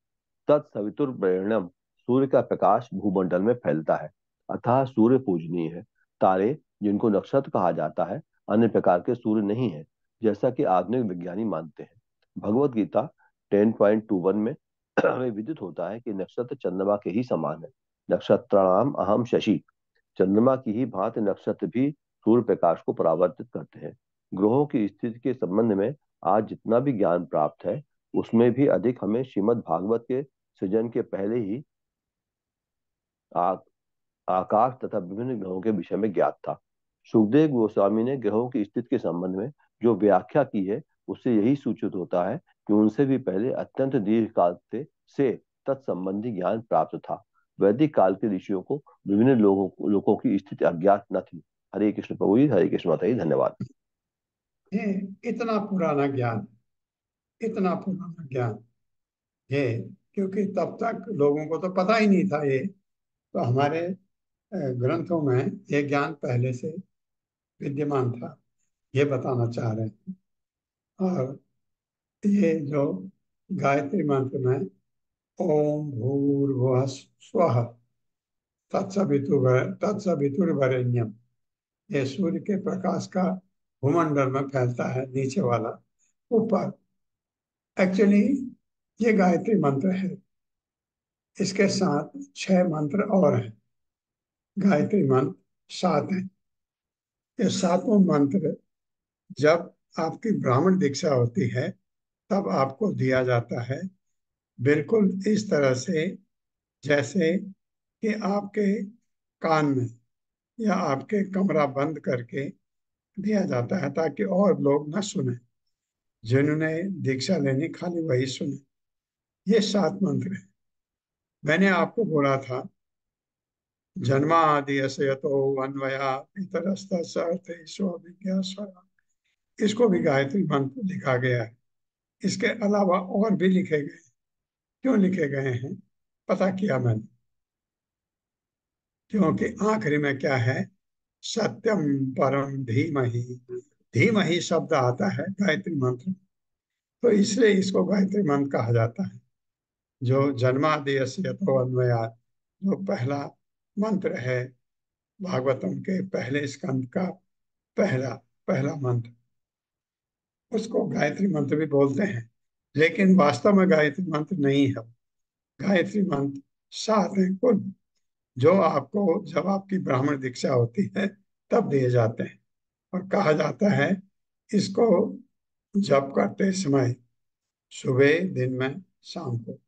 तत्सवितुर्वरेण्यम, सूर्य का प्रकाश भूमंडल में फैलता है, अतः सूर्य पूजनीय है। तारे जिनको नक्षत्र कहा जाता है अन्य प्रकार के सूर्य नहीं है, जैसा कि आधुनिक विज्ञानी मानते हैं। भगवत गीता 10.21 में हमें विदित होता है कि नक्षत्र चंद्रमा के ही समान है। नक्षत्राणाम अहम शशि, चंद्रमा की ही भांति नक्षत्र भी सूर्य प्रकाश को परावर्तित करते हैं। ग्रहों की स्थिति के संबंध में आज जितना भी ज्ञान प्राप्त है उसमें भी अधिक हमें श्रीमद् भागवत के सृजन के पहले ही आकाश तथा विभिन्न ग्रहों के विषय में ज्ञात था। सुखदेव गोस्वामी ने ग्रहों की स्थिति के संबंध में जो व्याख्या की है उससे यही सूचित होता है कि उनसे भी पहले अत्यंत दीर्घ काल से तत्संबंधी ज्ञान प्राप्त था। वैदिक काल के ऋषियों को विभिन्न लोगों की स्थिति अज्ञात न थी। हरे कृष्ण प्रभु जी, हरे कृष्ण माता जी, धन्यवाद। ये इतना पुराना ज्ञान, इतना पुराना ज्ञान ये, क्योंकि तब तक लोगों को तो पता ही नहीं था ये। तो हमारे ग्रंथों में ये ज्ञान पहले से विद्यमान था, ये बताना चाह रहे हैं। और ये जो गायत्री मंत्र में ओम भूर्भुवः स्वः तत्सवितुर्वरेण्यम, ये सूर्य के प्रकाश का भूमंडल में फैलता है, नीचे वाला ऊपर। एक्चुअली ये गायत्री मंत्र है, इसके साथ 6 मंत्र और हैं। गायत्री मंत्र 7 है। ये 7वां मंत्र जब आपकी ब्राह्मण दीक्षा होती है तब आपको दिया जाता है, बिल्कुल इस तरह से जैसे कि आपके कान में या आपके कमरा बंद करके दिया जाता है, ताकि और लोग न सुने। जिन्होंने दीक्षा लेनी खाली वही सुने। ये 7 मंत्र है। मैंने आपको बोला था जन्मादि यतो अन्वया इतरस्तः इसको भी गायत्री मंत्र लिखा गया है। इसके अलावा और भी लिखे गए। क्यों लिखे गए हैं पता किया मैंने, क्योंकि आखिरी में क्या है, सत्यम परम धीमहि। धीमहि शब्द आता है गायत्री मंत्र, तो इसलिए इसको गायत्री मंत्र कहा जाता है। जो जन्मादि यतो अन्वया, जो पहला मंत्र है भागवतम के पहले स्कंद का पहला पहला मंत्र, उसको गायत्री मंत्र भी बोलते हैं। लेकिन वास्तव में गायत्री मंत्र नहीं है। गायत्री मंत्र 7 हैं कुल, जो आपको जब आपकी ब्राह्मण दीक्षा होती है तब दिए जाते हैं। और कहा जाता है इसको जप करते समय, सुबह, दिन में, शाम को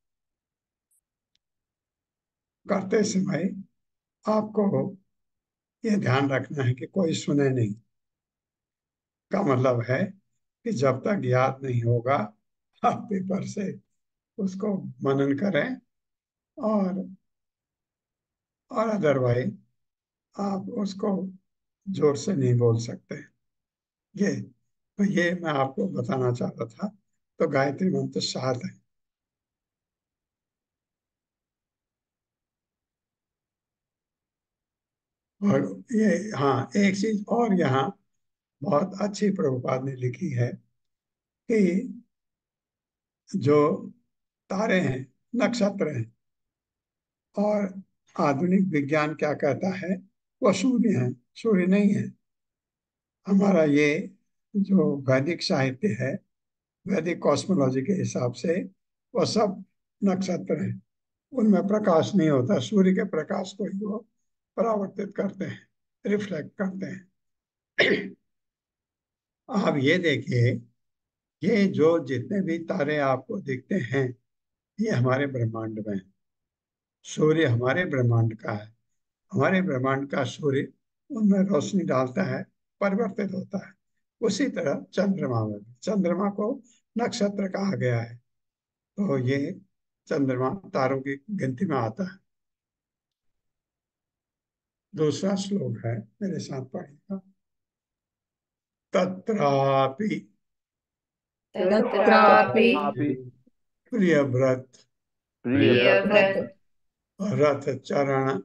करते समय आपको ये ध्यान रखना है कि कोई सुने नहीं। का मतलब है कि जब तक याद नहीं होगा आप पेपर से उसको मनन करें, और अदरवाइज आप उसको जोर से नहीं बोल सकते। ये मैं आपको बताना चाहता था। तो गायत्री मंत्र 7 है। और ये, हाँ, एक चीज और यहाँ बहुत अच्छी प्रभुपाद ने लिखी है कि जो तारे हैं, नक्षत्र हैं, और आधुनिक विज्ञान क्या कहता है, वो सूर्य है। सूर्य नहीं है। हमारा ये जो वैदिक साहित्य है, वैदिक कॉस्मोलॉजी के हिसाब से वो सब नक्षत्र हैं। उनमें प्रकाश नहीं होता। सूर्य के प्रकाश को ही वो परावर्तित करते हैं, रिफ्लेक्ट करते हैं। आप ये देखिए, ये जो जितने भी तारे आपको दिखते हैं ये हमारे ब्रह्मांड में हैं। सूर्य हमारे ब्रह्मांड का है। हमारे ब्रह्मांड का सूर्य उनमें रोशनी डालता है, परिवर्तित होता है। उसी तरह चंद्रमा में भी, चंद्रमा को नक्षत्र कहा गया है, तो ये चंद्रमा तारों की गिनती में आता है। दूसरा श्लोक है, मेरे साथ पढ़िएगा। तत्रापि तत्रापि प्रियव्रत प्रियव्रत रथ चरण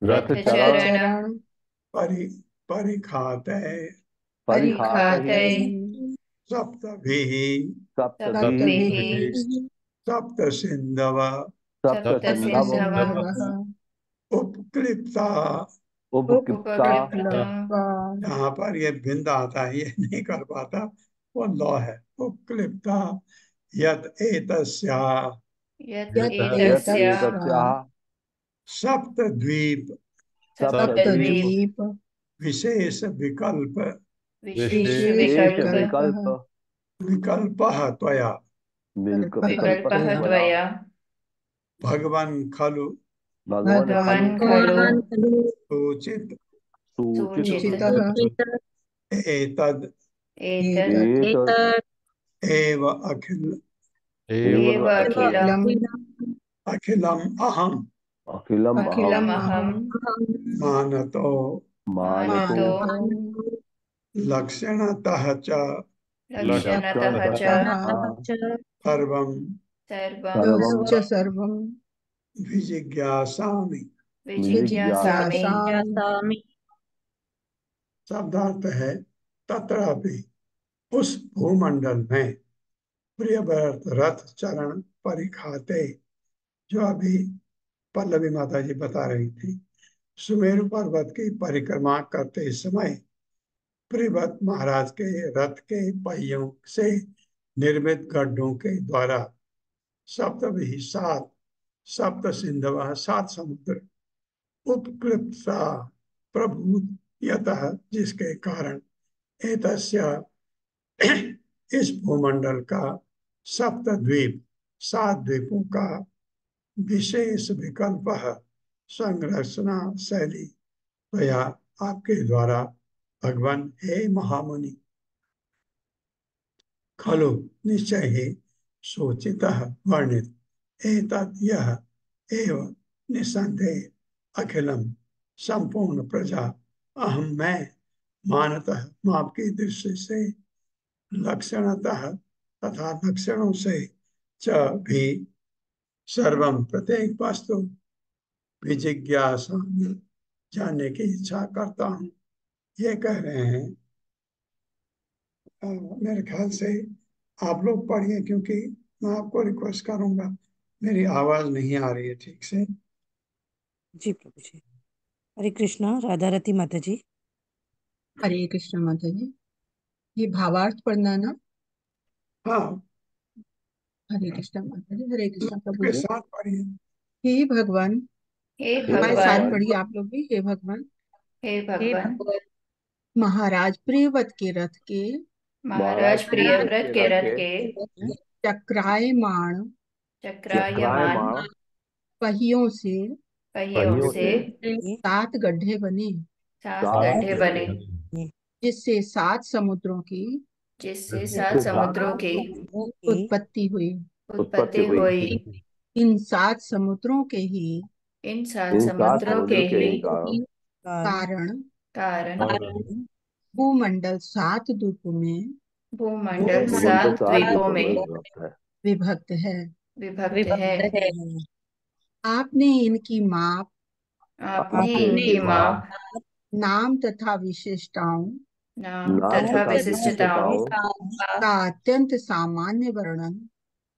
रथचरण परि परिखातये परिखातये सप्तभिः सप्तभिः सप्त सिंधव सप्तसिंधवः उपक्लिप्ता। उपकृप्ता। यहाँ पर ये बिंद आता है, ये नहीं कर पाता, वो लौ है। उपक्लिप्ता यत एतस्याः यत् यत् एतस्याः एतस्याः सप्तद्वीप सप्तद्वीप विशेष विकल्प विशेष विशेष विकल्प विकल्पः त्वया विकल्पः त्वया भगवन् खलु भगवन् खलु सूचित सूचितः एतद् एतत् एव अखिल एव अखिलम् अखिलम अहम अखिलम अखिलम् अहम अहम् मानतो मानतो मानतो लक्षणतः च लक्ष्यणतः च सर्वं सर्वं च सर्वं विजिज्ञासामि। विजिज्ञासामि। जिज्ञासामि। शब्दार्थ है तत्रापि उस भूमंडल में प्रियव्रत रथ चरण परिखाते, जो अभी पल्लवी माता जी बता रही थी। सुमेरु पर्वत की परिक्रमा करते समय प्रियव्रत महाराज के रथ के पहियों से निर्मित गड्ढों के द्वारा सप्तभी सात सप्त सिंधव सात समुद्र उत्क्लिप्ता प्रभूत यतः, जिसके कारण एतस्य इस भूमंडल का सप्तद्वीप सात द्वीपों का विशेष विकल्प संरचना शैली तया आपके द्वारा भगवान हे महामुनि खलु निश्चय ही सोचितः वर्णित एतद् यह एव निसंदेह अखिलम संपूर्ण प्रजा अहम मैं मानतः माप की दृष्टि से लक्षणतः तथा लक्षणों से च भी सर्वम प्रत्येक वस्तु विजिज्ञासा जानने की इच्छा करता हूँ। ये कह रहे हैं। मेरे ख्याल से आप लोग पढ़िए, क्योंकि मैं आपको रिक्वेस्ट करूंगा, मेरी आवाज नहीं आ रही है ठीक से। जी प्रभु जी। हरे कृष्णा। राधा रती माता जी। हरे कृष्ण माता जी। ये भावार्थ पढ़ना ना। हाँ, हरे कृष्ण माता जी। हरे कृष्ण प्रभु के जी। साथ पढ़िए। हे भगवान, हे हमारे साथ भगवान, पढ़िए आप लोग भी। हे भगवान, हे भगवान, महाराज प्रियव्रत के रथ के महाराज प्रियव्रत के रथ के चक्रायमाण चक्रायमान पहियों से पहियों से 7 गड्ढे बने, 7 गड्ढे बने, जिससे 7 समुद्रों की जिससे 7 समुद्रों की उत्पत्ति हुई। उत्पत्ति हुई। इन 7 समुद्रों के ही इन 7 समुद्रों के ही कारण कारण भूमंडल 7 द्वीपों में भूमंडल 7 द्वीपों में विभक्त है। विभक्त है। आपने इनकी माप, आपने इनकी माप, नाम तथा विशेषताओं नाम तथा विशिष्टताओं का अत्यंत सामान्य वर्णन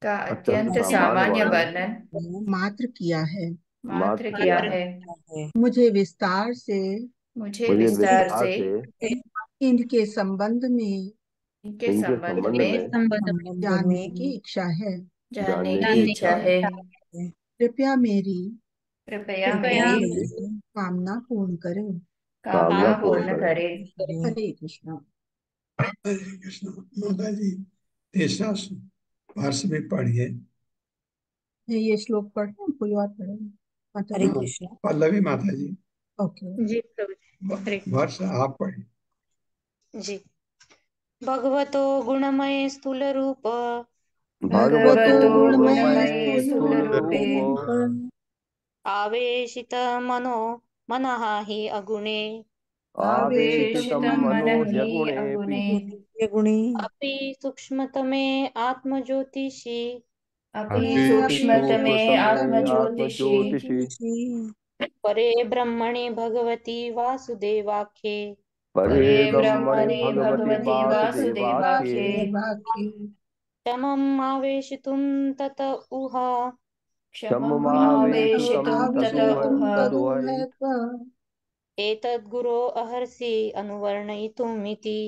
का अत्यंत सामान्य वर्णन मात्र किया है। मात्र किया है। मुझे विस्तार से मुझे विस्तार से इनके संबंध में इनके संबंध में जानने की इच्छा है। जानने की इच्छा है। कृपया मेरी कृपया मेरी कामना पूर्ण करें। कामना पूर्ण करे। हरे कृष्ण। हरे कृष्ण। माता जी तीसरा वर्ष में पढ़िए। ये श्लोक पढ़ रहे हैं, कोई और पढ़े? माता हरे जी। कृष्ण। पल्लवी माता जी ओके जी प्रभु जी। हरे वर्ष आप पढ़िए। जी। भगवतो गुणमय स्थूल रूप भगवतो गुणमय स्थूल रूपे आवेशित मनो मनः हि अगुणे आवेशितं मनः हि अगुणे गुणी अपि सूक्ष्मतमे आत्मज्योतिषि अपि सूक्ष्मतमे आत्मज्योतिषि परे ब्रह्मणि भगवति वासुदेवाख्ये परे ब्रह्मणि भगवति वासुदेवाख्ये क्षमम् आवेशितुं तत उह क्षममावेशितुं तत उह एतद्गुरो अहर्षि अनुवर्णयितुमिति।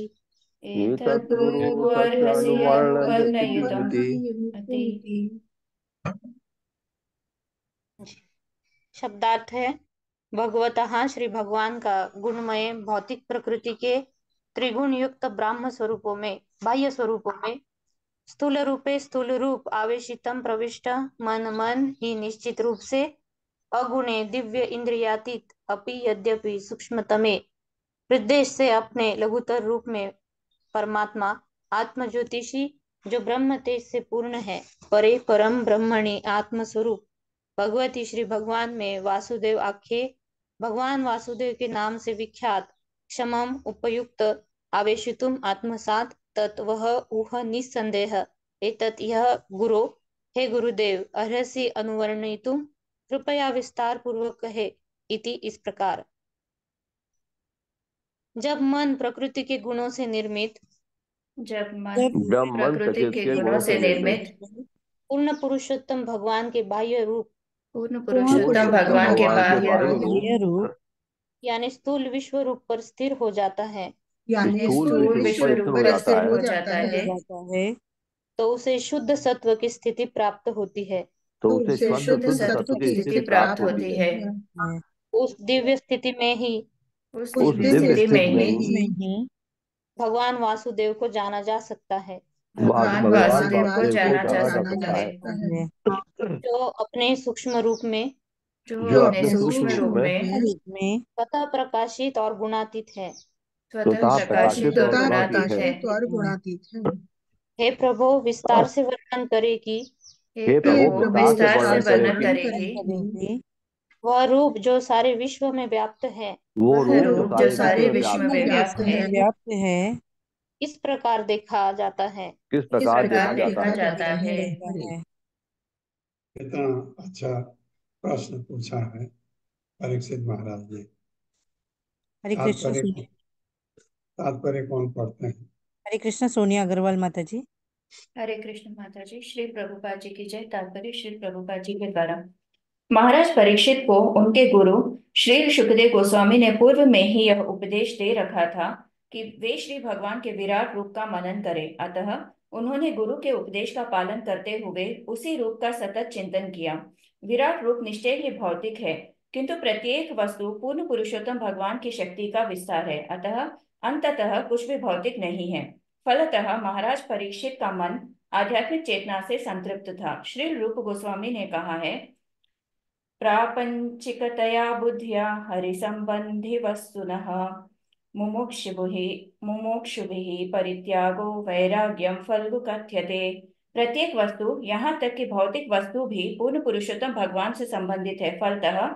एतद्गुरु अर्हसि अनुवर्णयितुम् इति। शब्दार्थ है। भगवतः श्री भगवान का गुणमय भौतिक प्रकृति के त्रिगुण युक्त ब्राह्म स्वरूपों में, बाह्य स्वरूपों में स्थूल रूपे स्थूल रूप आवेशितम प्रविष्ट मन ही निश्चित रूप से अगुणे दिव्य इंद्रियातीत अपि यद्यपि सूक्ष्मतमे प्रदेश से अपने लघुतर रूप में परमात्मा आत्म ज्योतिषी जो ब्रह्म तेज से पूर्ण है, परे परम ब्रह्मणि आत्मस्वरूप भगवती श्री भगवान में वासुदेव आख्ये, भगवान वासुदेव के नाम से विख्यात क्षमम उपयुक्त आवेशितुम आत्मसात तत् वह ऊह निस्संदेह एतत् यह गुरो, हे गुरुदेव अर्हसि अनुवर्णयितुम, कृपया विस्तार पूर्वक कहे इति इस प्रकार। जब मन प्रकृति के गुणों से निर्मित जब मन जब मन प्रकृति के गुणों से निर्मित पूर्ण पुरुषोत्तम भगवान के बाह्य रूप पूर्ण पूर्ण पुरुषोत्तम भगवान के बाह्य बाह्य रूप रूप यानी स्थूल विश्व रूप पर स्थिर हो जाता है, यानी स्थूल विश्व रूप हो पर जाता स्थिर है हो जाता है, तो उसे शुद्ध सत्व की स्थिति प्राप्त होती है। तो तो उसे उसे शुद्ध शुद्ध सत्व की स्थिति प्राप्त होती है। उस दिव्य स्थिति में ही उस उस दिव्य दिव्य स्थिति में स्थिति ही में भगवान वासुदेव को जाना जा सकता है, भगवान वासुदेव को जाना जा सकता है, जो अपने सूक्ष्म रूप में जो अपने सूक्ष्म रूप में स्वतः प्रकाशित और गुणातीत है। स्वतः प्रकाशित और गुणातीत है। और गुणातीत है। हे प्रभु विस्तार से वर्णन करे कि हे प्रभु विस्तार से वर्णन करे कि वह रूप जो सारे विश्व में व्याप्त है, वो वह रूप रूप जो सारे विश्व में व्याप्त है, इस प्रकार देखा जाता है। किस इस प्रकार प्रकार देखा देखा जाता जाता है। कितना अच्छा प्रश्न पूछा है परीक्षित महाराज जी। हरे कृष्ण तात्पर्य तात्पर्य कौन पढ़ते हैं? हरे कृष्ण सोनिया अग्रवाल माता जी। हरे कृष्ण माता जी। श्री प्रभुपाद जी की जय। तात्पर्य श्री प्रभुपाद जी के द्वारा। महाराज परीक्षित को उनके गुरु श्री सुखदेव गोस्वामी ने पूर्व में ही यह उपदेश दे रखा था कि वे श्री भगवान के विराट रूप का मनन करें। अतः उन्होंने गुरु के उपदेश का पालन करते हुए उसी रूप का सतत चिंतन किया। विराट रूप निश्चय ही भौतिक है, किंतु प्रत्येक वस्तु पूर्ण पुरुषोत्तम भगवान की शक्ति का विस्तार है। अतः अंततः कुछ भी भौतिक नहीं है। फलतः महाराज परीक्षित का मन आध्यात्मिक चेतना से संतृप्त था। श्री रूप गोस्वामी ने कहा है, प्रापंचिकतया बुद्धिया हरिसंबंधी वस्तुनः मुमुक्षुभिः परित्यागो वैराग्यम फल्गु कथ्यते। प्रत्येक वस्तु, यहाँ तक कि भौतिक वस्तु भी पूर्ण पुरुषोत्तम भगवान से संबंधित है। फलतः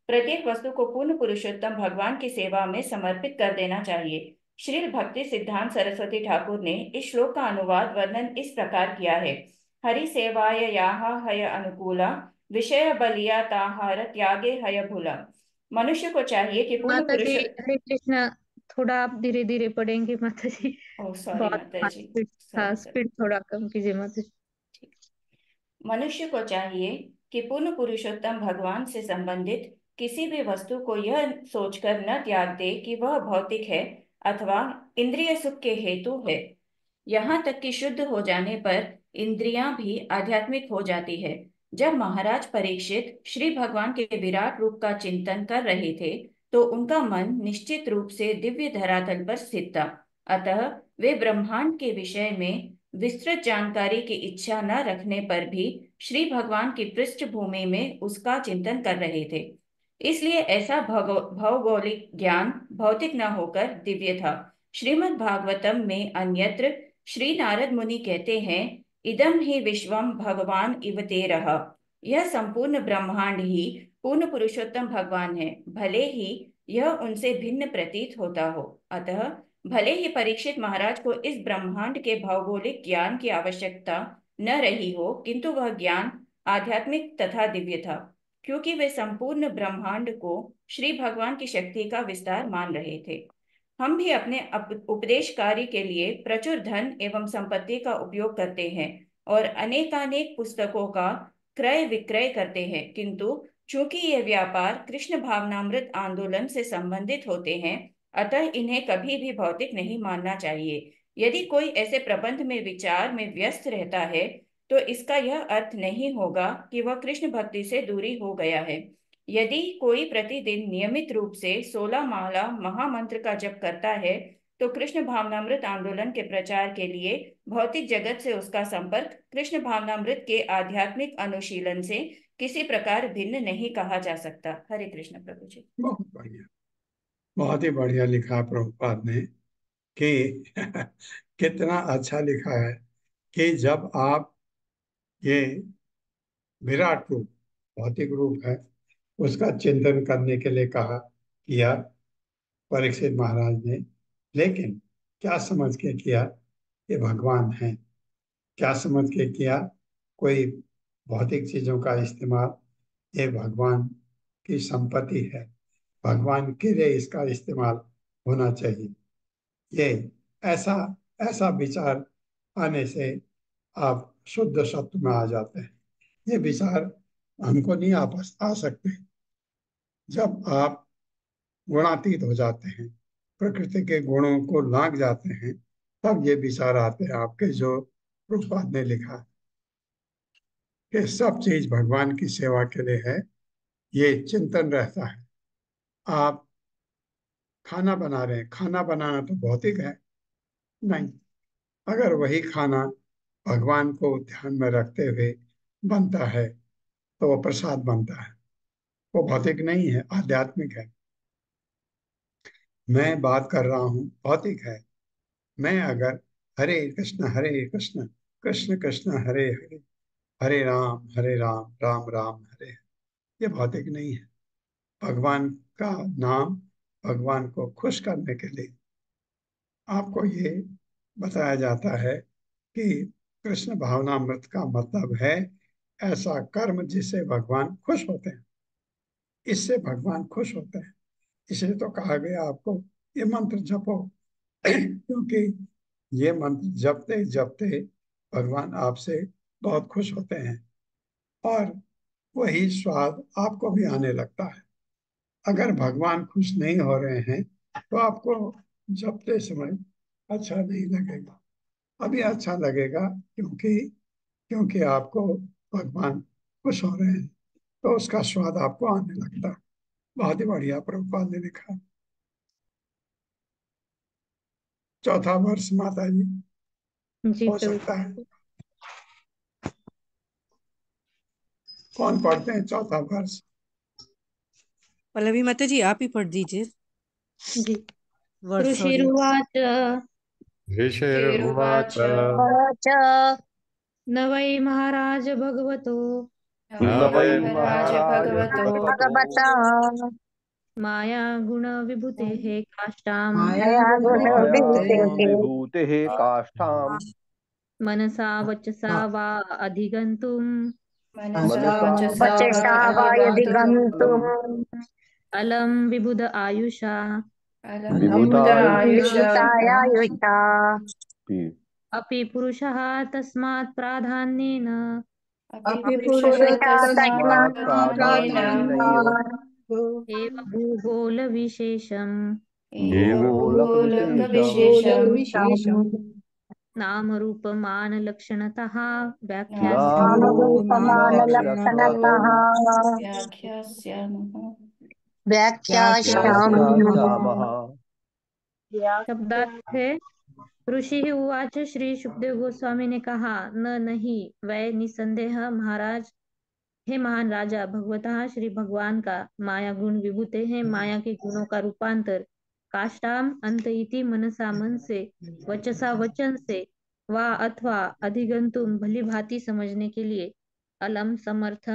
प्रत्येक वस्तु को पूर्ण पुरुषोत्तम भगवान की सेवा में समर्पित कर देना चाहिए। श्री भक्ति सिद्धांत सरस्वती ठाकुर ने इस श्लोक का अनुवाद वर्णन इस प्रकार किया है। हरि सेवाय याह हय अनुकूला विषय बलिया ताहार त्यागे हय भूला। मनुष्य को चाहिए कि पूर्ण माता जी पुरुष। हरे कृष्ण, थोड़ा आप धीरे धीरे पढ़ेंगे माता जी। ओह सॉरी बहुत माता जी, स्पीड, हाँ सॉरी। स्पीड थोड़ा कम कीजिए माता जी। मनुष्य को चाहिए कि पूर्ण पुरुषोत्तम भगवान से संबंधित किसी भी वस्तु को यह सोचकर न त्याग दे कि वह भौतिक है अथवा इंद्रिय सुख के हेतु है। यहाँ तक कि शुद्ध हो जाने पर इंद्रियां भी आध्यात्मिक हो जाती है। जब महाराज परीक्षित श्री भगवान के विराट रूप का चिंतन कर रहे थे, तो उनका मन निश्चित रूप से दिव्य धरातल पर स्थित था। अतः वे ब्रह्मांड के विषय में विस्तृत जानकारी की इच्छा न रखने पर भी श्री भगवान की पृष्ठभूमि में उसका चिंतन कर रहे थे। इसलिए ऐसा भौगोलिक ज्ञान भौतिक न होकर दिव्य था। श्रीमद् भागवतम में अन्यत्र श्री नारद मुनि कहते हैं, इदम ही विश्वम भगवान इव तेरः। यह संपूर्ण ब्रह्मांड ही पूर्ण पुरुषोत्तम भगवान है, भले ही यह उनसे भिन्न प्रतीत होता हो। अतः भले ही परीक्षित महाराज को इस ब्रह्मांड के भौगोलिक ज्ञान की आवश्यकता न रही हो, किंतु वह ज्ञान आध्यात्मिक तथा दिव्य था, क्योंकि वे संपूर्ण ब्रह्मांड को श्री भगवान की शक्ति का विस्तार मान रहे थे। हम भी अपने उपदेश कार्य के लिए प्रचुर धन एवं संपत्ति का उपयोग करते हैं और अनेकानेक पुस्तकों का क्रय विक्रय करते हैं, किंतु चूंकि ये व्यापार कृष्ण भावनामृत आंदोलन से संबंधित होते हैं, अतः इन्हें कभी भी भौतिक नहीं मानना चाहिए। यदि कोई ऐसे प्रबंध में विचार में व्यस्त रहता है, तो इसका यह अर्थ नहीं होगा कि वह कृष्ण भक्ति से दूरी हो गया है। यदि कोई प्रतिदिन नियमित रूप से 16 माला महामंत्र का जप करता है, तो कृष्ण भावनामृत आंदोलन के प्रचार के लिए भौतिक जगत से उसका संपर्क कृष्ण भावनामृत के आध्यात्मिक अनुशीलन से किसी प्रकार भिन्न नहीं कहा जा सकता। हरे कृष्ण प्रभु जी। बहुत बढ़िया, बहुत ही बढ़िया लिखा प्रभुपाद ने कि कितना अच्छा लिखा है कि जब आप ये विराट रूप, भौतिक रूप है, उसका चिंतन करने के लिए कहा किया परीक्षित महाराज ने, लेकिन क्या समझ के किया? ये भगवान है। क्या समझ के किया? कोई भौतिक चीजों का इस्तेमाल, ये भगवान की संपत्ति है, भगवान के लिए इसका इस्तेमाल होना चाहिए। ये ऐसा ऐसा विचार आने से आप शुद्ध सत्व में आ जाते हैं। ये विचार हमको नहीं आ सकते। जब आप गुणातीत हो जाते हैं, प्रकृति के गुणों को लांघ जाते हैं, तब ये विचार आते हैं आपके, जो प्रभुपाद ने लिखा है कि सब चीज भगवान की सेवा के लिए है। ये चिंतन रहता है। आप खाना बना रहे हैं, खाना बनाना तो भौतिक है नहीं। अगर वही खाना भगवान को ध्यान में रखते हुए बनता है तो वो प्रसाद बनता है। वो भौतिक नहीं है, आध्यात्मिक है। मैं बात कर रहा हूँ भौतिक है। मैं अगर हरे कृष्ण कृष्ण कृष्ण हरे हरे, हरे राम राम राम हरे हरे, ये भौतिक नहीं है। भगवान का नाम भगवान को खुश करने के लिए आपको ये बताया जाता है कि कृष्ण भावनामृत का मतलब है ऐसा कर्म जिससे भगवान खुश होते हैं। इससे भगवान खुश होते हैं। इसलिए तो कहा गया आपको ये मंत्र जपो, क्योंकि ये मंत्र जपते जपते भगवान आपसे बहुत खुश होते हैं और वही स्वाद आपको भी आने लगता है। अगर भगवान खुश नहीं हो रहे हैं तो आपको जपते समय अच्छा नहीं लगेगा। अभी अच्छा लगेगा क्योंकि क्योंकि आपको भगवान खुश हो रहे हैं, तो उसका स्वाद आपको आने लगता है। बहुत ही बढ़िया प्रभुपाद ने लिखा। चौथा वर्ष माता जी जी हो प्रभु। सकता है। कौन पढ़ते हैं चौथा वर्ष? पल्लवी माता जी आप ही पढ़ दीजिए जी। वर्ष। सॉरी। ऋषिरुवाच ऋषिरुवाच न वै महाराज भगवतो न वै महाराज महाराज भगवतो भगवतो माया गुण विभूतेः काष्ठाम् माया गुण माया गुण विभूते विभूतेः काष्ठाम् मनसा वचसा वा अधिगन्तुम् मनसा मनसा वचसा वचसा वा वा यदि अधिगन्तुम् गन्तुम् अलं विबुध आयुषा अलं अलं विबुधायुषा विबुधायुषा अपि पुरुषः तस्मात् प्राधान्येन अपि अपि पुरुषः पुरुषः तस्मात् तस्मात् तस्मात् प्राधान्येन प्राधान्येनैव एव भूगोलविशेषम् एव भूगोलकविशेषम् भूगोलकविशेषम् नामरूपमानलक्षणतः नामरूपमानलक्षणतः नामरूपमानलक्षणतः व्याख्यास्यामः। व्याख्यास्यामः। व्याख्यास्यामः। शब्दार्थ है ऋषि उवाच श्री सुखदेव गोस्वामी ने कहा, न नहीं वै निसंदेह महाराज, हे महान राजा, भगवतः श्री भगवान का माया गुण विभूते हैं। माया के गुणों का रूपांतर काष्ठाम अंत इति मनसा मन से, वचसा वचन से, वा अथवा अधिगंतुम भली भांति समझने के लिए, अलम समर्थ,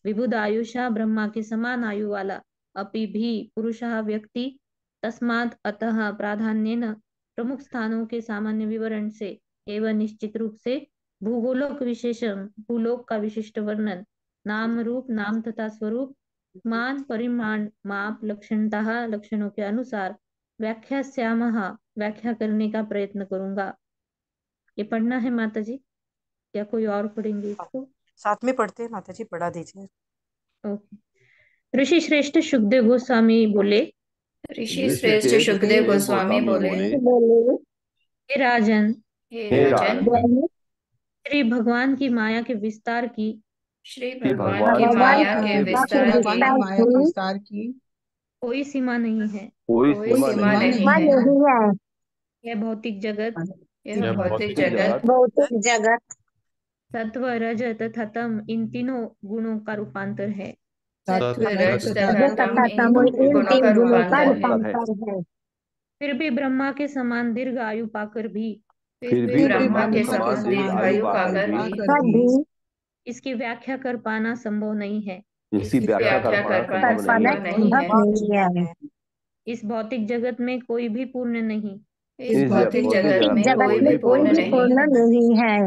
विबुध आयुषा ब्रह्मा के समान आयु वाला, अपि भी पुरुषः व्यक्ति, तस्मात् अतः प्राधान्येन प्रमुख स्थानों के सामान्य विवरण से, एवं निश्चित रूप से भूगोलोक विशेषण भूलोक का विशिष्ट वर्णन, नाम रूप नाम तथा स्वरूप, मान परिमाण माप लक्षणतः लक्षणों के अनुसार, व्याख्यास्यामः व्याख्या करने का प्रयत्न करूंगा। ये पढ़ना है माता जी या कोई और पढ़ेंगे इसको? साथ में पढ़ते हैं माता जी, पढ़ा दीजिए। ओके। ऋषि श्रेष्ठ सुखदेव गोस्वामी बोले, ऋषि ऋषि श्रेष्ठ श्रेष्ठ सुखदेव सुखदेव गोस्वामी बोले, बोले, हे राजन, हे हे राजन, राजन, श्री भगवान की माया के विस्तार की श्री कि भगवान भगवान की की माया माया के के विस्तार विस्तार की भगवान की माया के विस्तार की कोई सीमा नहीं है। कोई कोई सीमा सीमा नहीं नहीं है। है। यह भौतिक जगत यह यह भौतिक भौतिक जगत भौतिक जगत सत्व रज तथा तम इन तीनों गुणों का रूपांतर है। सत्व सत्य रज तथा तथा तम इन गुणों का रूपांतर है। है। फिर भी ब्रह्मा के समान दीर्घ आयु पाकर भी फिर भी ब्रह्मा ब्रह्मा के के समान दीर्घायु पाकर भी इसकी व्याख्या कर पाना संभव नहीं है। इसकी व्याख्या कर पाना संभव नहीं है। नहीं है। इस भौतिक जगत में कोई भी पूर्ण नहीं इस भौतिक जगत में कोई भी पूर्ण नहीं है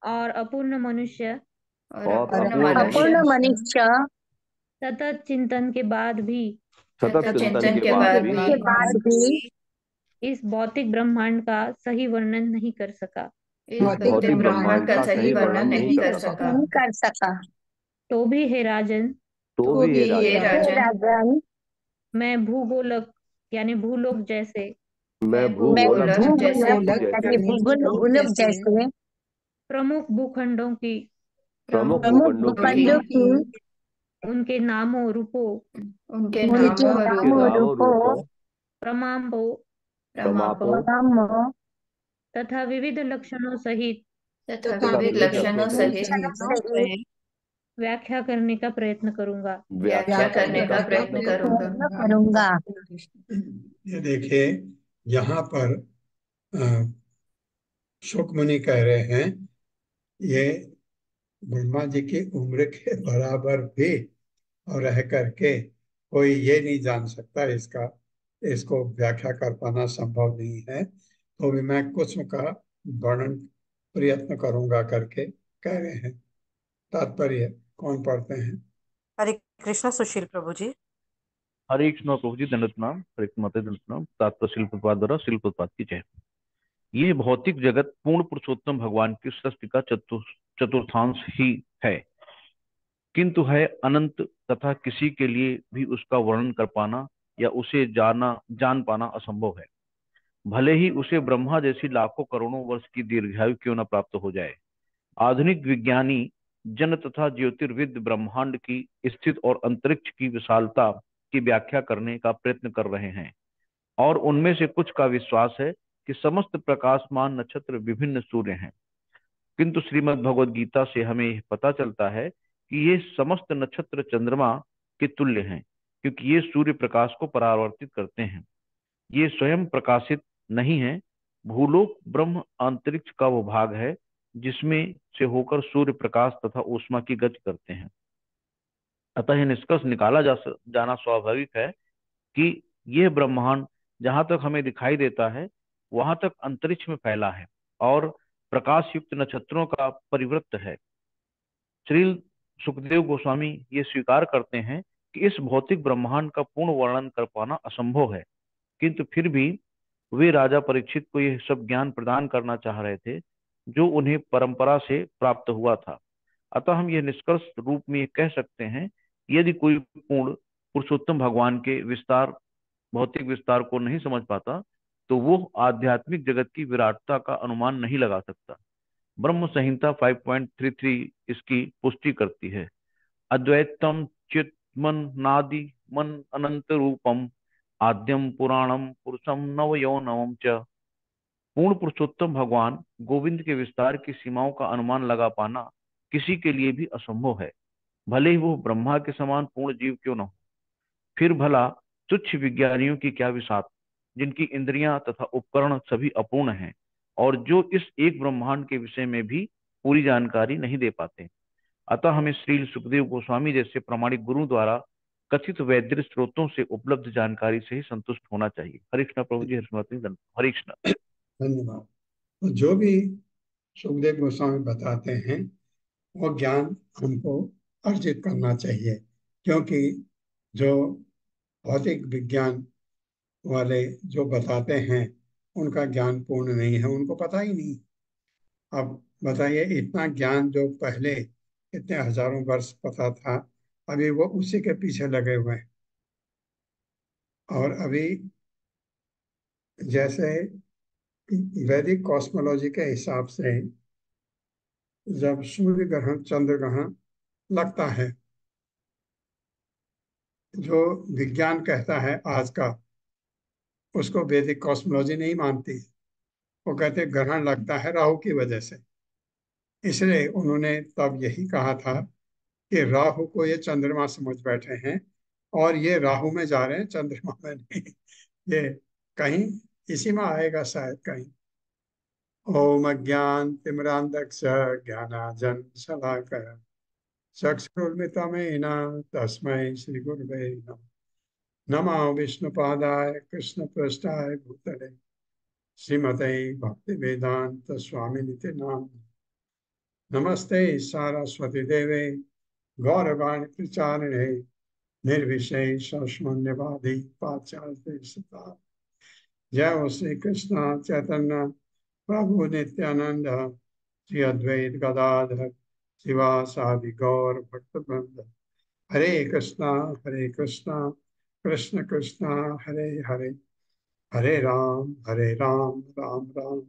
और अपूर्ण मनुष्य और और अपूर्ण अपूर्ण मनुष्य मनुष्य सतत चिंतन के बाद भी सतत चिंतन के के बाद बाद भी के बाद भी इस भौतिक ब्रह्मांड का सही वर्णन नहीं कर सका। इस भौतिक भौतिक ब्रह्मांड का का सही वर्णन नहीं कर सका। नहीं कर सका। तो भी हे राजन, तो भी हे हे राजन, हे राजन, राजन, मैं भूगोलक यानी भूलोक जैसे मैं मैं भूगोलक भूगोलक जैसे यानी भूगोलक जैसे प्रमुख भूखंडों की प्रमुख प्रमुख भूखंडों भूखंडों की उनके नामों रूपों उनके उनके नामों के रूपों नाम रूपों प्रमापों प्रमापों नामों तथा विविध लक्षणों सहित तथा तथा विविध विविध लक्षणों सहित सहित व्याख्या करने का प्रयत्न करूंगा। व्याख्या करने का प्रयत्न करूंगा। करूंगा। ये देखिए, यहाँ पर अ, शुक मुनि कह रहे हैं, ये ब्रह्मा जी की उम्र के बराबर भी और रह करके कोई ये नहीं जान सकता, इसको व्याख्या कर पाना संभव नहीं है, तो भी मैं कुछ का वर्णन प्रयत्न करूंगा करके कह रहे हैं। तात्पर्य कौन पढ़ते हैं? हरे कृष्ण सुशील प्रभु जी। हरे कृष्ण प्रभु जी, दंडवत प्रणाम। हरे कृष्ण माता, दंडवत प्रणाम। तात्पर्य शिल प्रपात द्वारा शिल प्रपात की जय। ये भौतिक जगत पूर्ण पुरुषोत्तम भगवान की सृष्टि का चतुर्थांश ही है, किंतु है अनंत तथा किसी के लिए भी उसका वर्णन कर पाना या उसे जान पाना असंभव है। भले ही उसे ब्रह्मा जैसी लाखों करोड़ों वर्ष की दीर्घायु क्यों न प्राप्त हो जाए। आधुनिक विज्ञानी जन तथा ज्योतिर्विद ब्रह्मांड की स्थित और अंतरिक्ष की विशालता की व्याख्या करने का प्रयत्न कर रहे हैं, और उनमें से कुछ का विश्वास है कि समस्त प्रकाशमान नक्षत्र विभिन्न सूर्य हैं, किंतु श्रीमद् भगवद गीता से हमें यह पता चलता है कि ये समस्त नक्षत्र चंद्रमा के तुल्य हैं, क्योंकि ये सूर्य प्रकाश को परावर्तित करते हैं। ये स्वयं प्रकाशित नहीं है। भूलोक ब्रह्म अंतरिक्ष का वो भाग है जिसमें से होकर सूर्य प्रकाश तथा ऊष्मा की गति करते हैं। अतः यह निष्कर्ष निकाला जाना स्वाभाविक है कि यह ब्रह्मांड जहां तक हमें दिखाई देता है वहां तक अंतरिक्ष में फैला है और प्रकाश युक्त नक्षत्रों का परिवृत्त है। श्री सुखदेव गोस्वामी ये स्वीकार करते हैं कि इस भौतिक ब्रह्मांड का पूर्ण वर्णन कर पाना असंभव है, किंतु फिर भी वे राजा परीक्षित को यह सब ज्ञान प्रदान करना चाह रहे थे जो उन्हें परंपरा से प्राप्त हुआ था। अतः हम यह निष्कर्ष रूप में ये कह सकते हैं कि यदि कोई पूर्ण पुरुषोत्तम भगवान के भौतिक विस्तार को नहीं समझ पाता तो वो आध्यात्मिक जगत की विराटता का अनुमान नहीं लगा सकता। ब्रह्म संहिता 5.33 इसकी पुष्टि करती है। अद्वैतम चित मन नादि मन अनंत रूपम आद्यम पुराणम पुरुषम नव यौनवम च। पूर्ण पुरुषोत्तम भगवान गोविंद के विस्तार की सीमाओं का अनुमान लगा पाना किसी के लिए भी असंभव है, भले ही वो ब्रह्मा के समान पूर्ण जीव क्यों न हो। फिर भला तुच्छ विज्ञानियों की क्या विसात, जिनकी इंद्रियां तथा उपकरण सभी अपूर्ण हैं और जो इस एक ब्रह्मांड के विषय में भी पूरी जानकारी नहीं दे पाते। अतः हमें श्री सुखदेव गोस्वामी जैसे प्रामाणिक गुरु द्वारा कथित वैद्य स्रोतों से उपलब्ध जानकारी से ही संतुष्ट होना चाहिए। हरे कृष्ण प्रभु जी, हरे कृष्ण। धन्यवाद। तो जो भी सुखदेव गोस्वामी बताते हैं वो ज्ञान हमको अर्जित करना चाहिए, क्योंकि जो भौतिक विज्ञान वाले जो बताते हैं उनका ज्ञान पूर्ण नहीं है, उनको पता ही नहीं। अब बताइए, इतना ज्ञान जो पहले इतने हजारों वर्ष पता था, अभी वो उसी के पीछे लगे हुए हैं। और अभी जैसे वैदिक कॉस्मोलॉजी के हिसाब से जब सूर्य ग्रहण चंद्र ग्रहण लगता है, जो विज्ञान कहता है आज का, उसको वैदिक कॉस्मोलॉजी नहीं मानती। वो कहते ग्रहण लगता है राहु की वजह से। इसलिए उन्होंने तब यही कहा था कि राहु को ये चंद्रमा समझ बैठे हैं और ये राहु में जा रहे हैं, चंद्रमा में नहीं। ये कहीं इसी में आएगा शायद कहीं। ओम अज्ञानतिमिरान्धस्य ज्ञानाञ्जन शलाकया चक्षुरुन्मिलितं तस्मै श्रीगुरवे नमः। नमो विष्णुपादाय कृष्णप्रेष्ठाय भूतले श्रीमते भक्तिवेदांत स्वामिनिते नामिने। नमस्ते सारस्वती देवे गौरवाणी प्रचारिणे निर्विशेष शून्यवादी पाश्चात्य सता। जय हो श्री कृष्ण चैतन्य प्रभु नित्यानंद श्री अद्वैत गदाधर शिवासादि गौर भक्तवृंद। हरे कृष्णा कृष्ण कृष्ण हरे हरे, हरे राम राम राम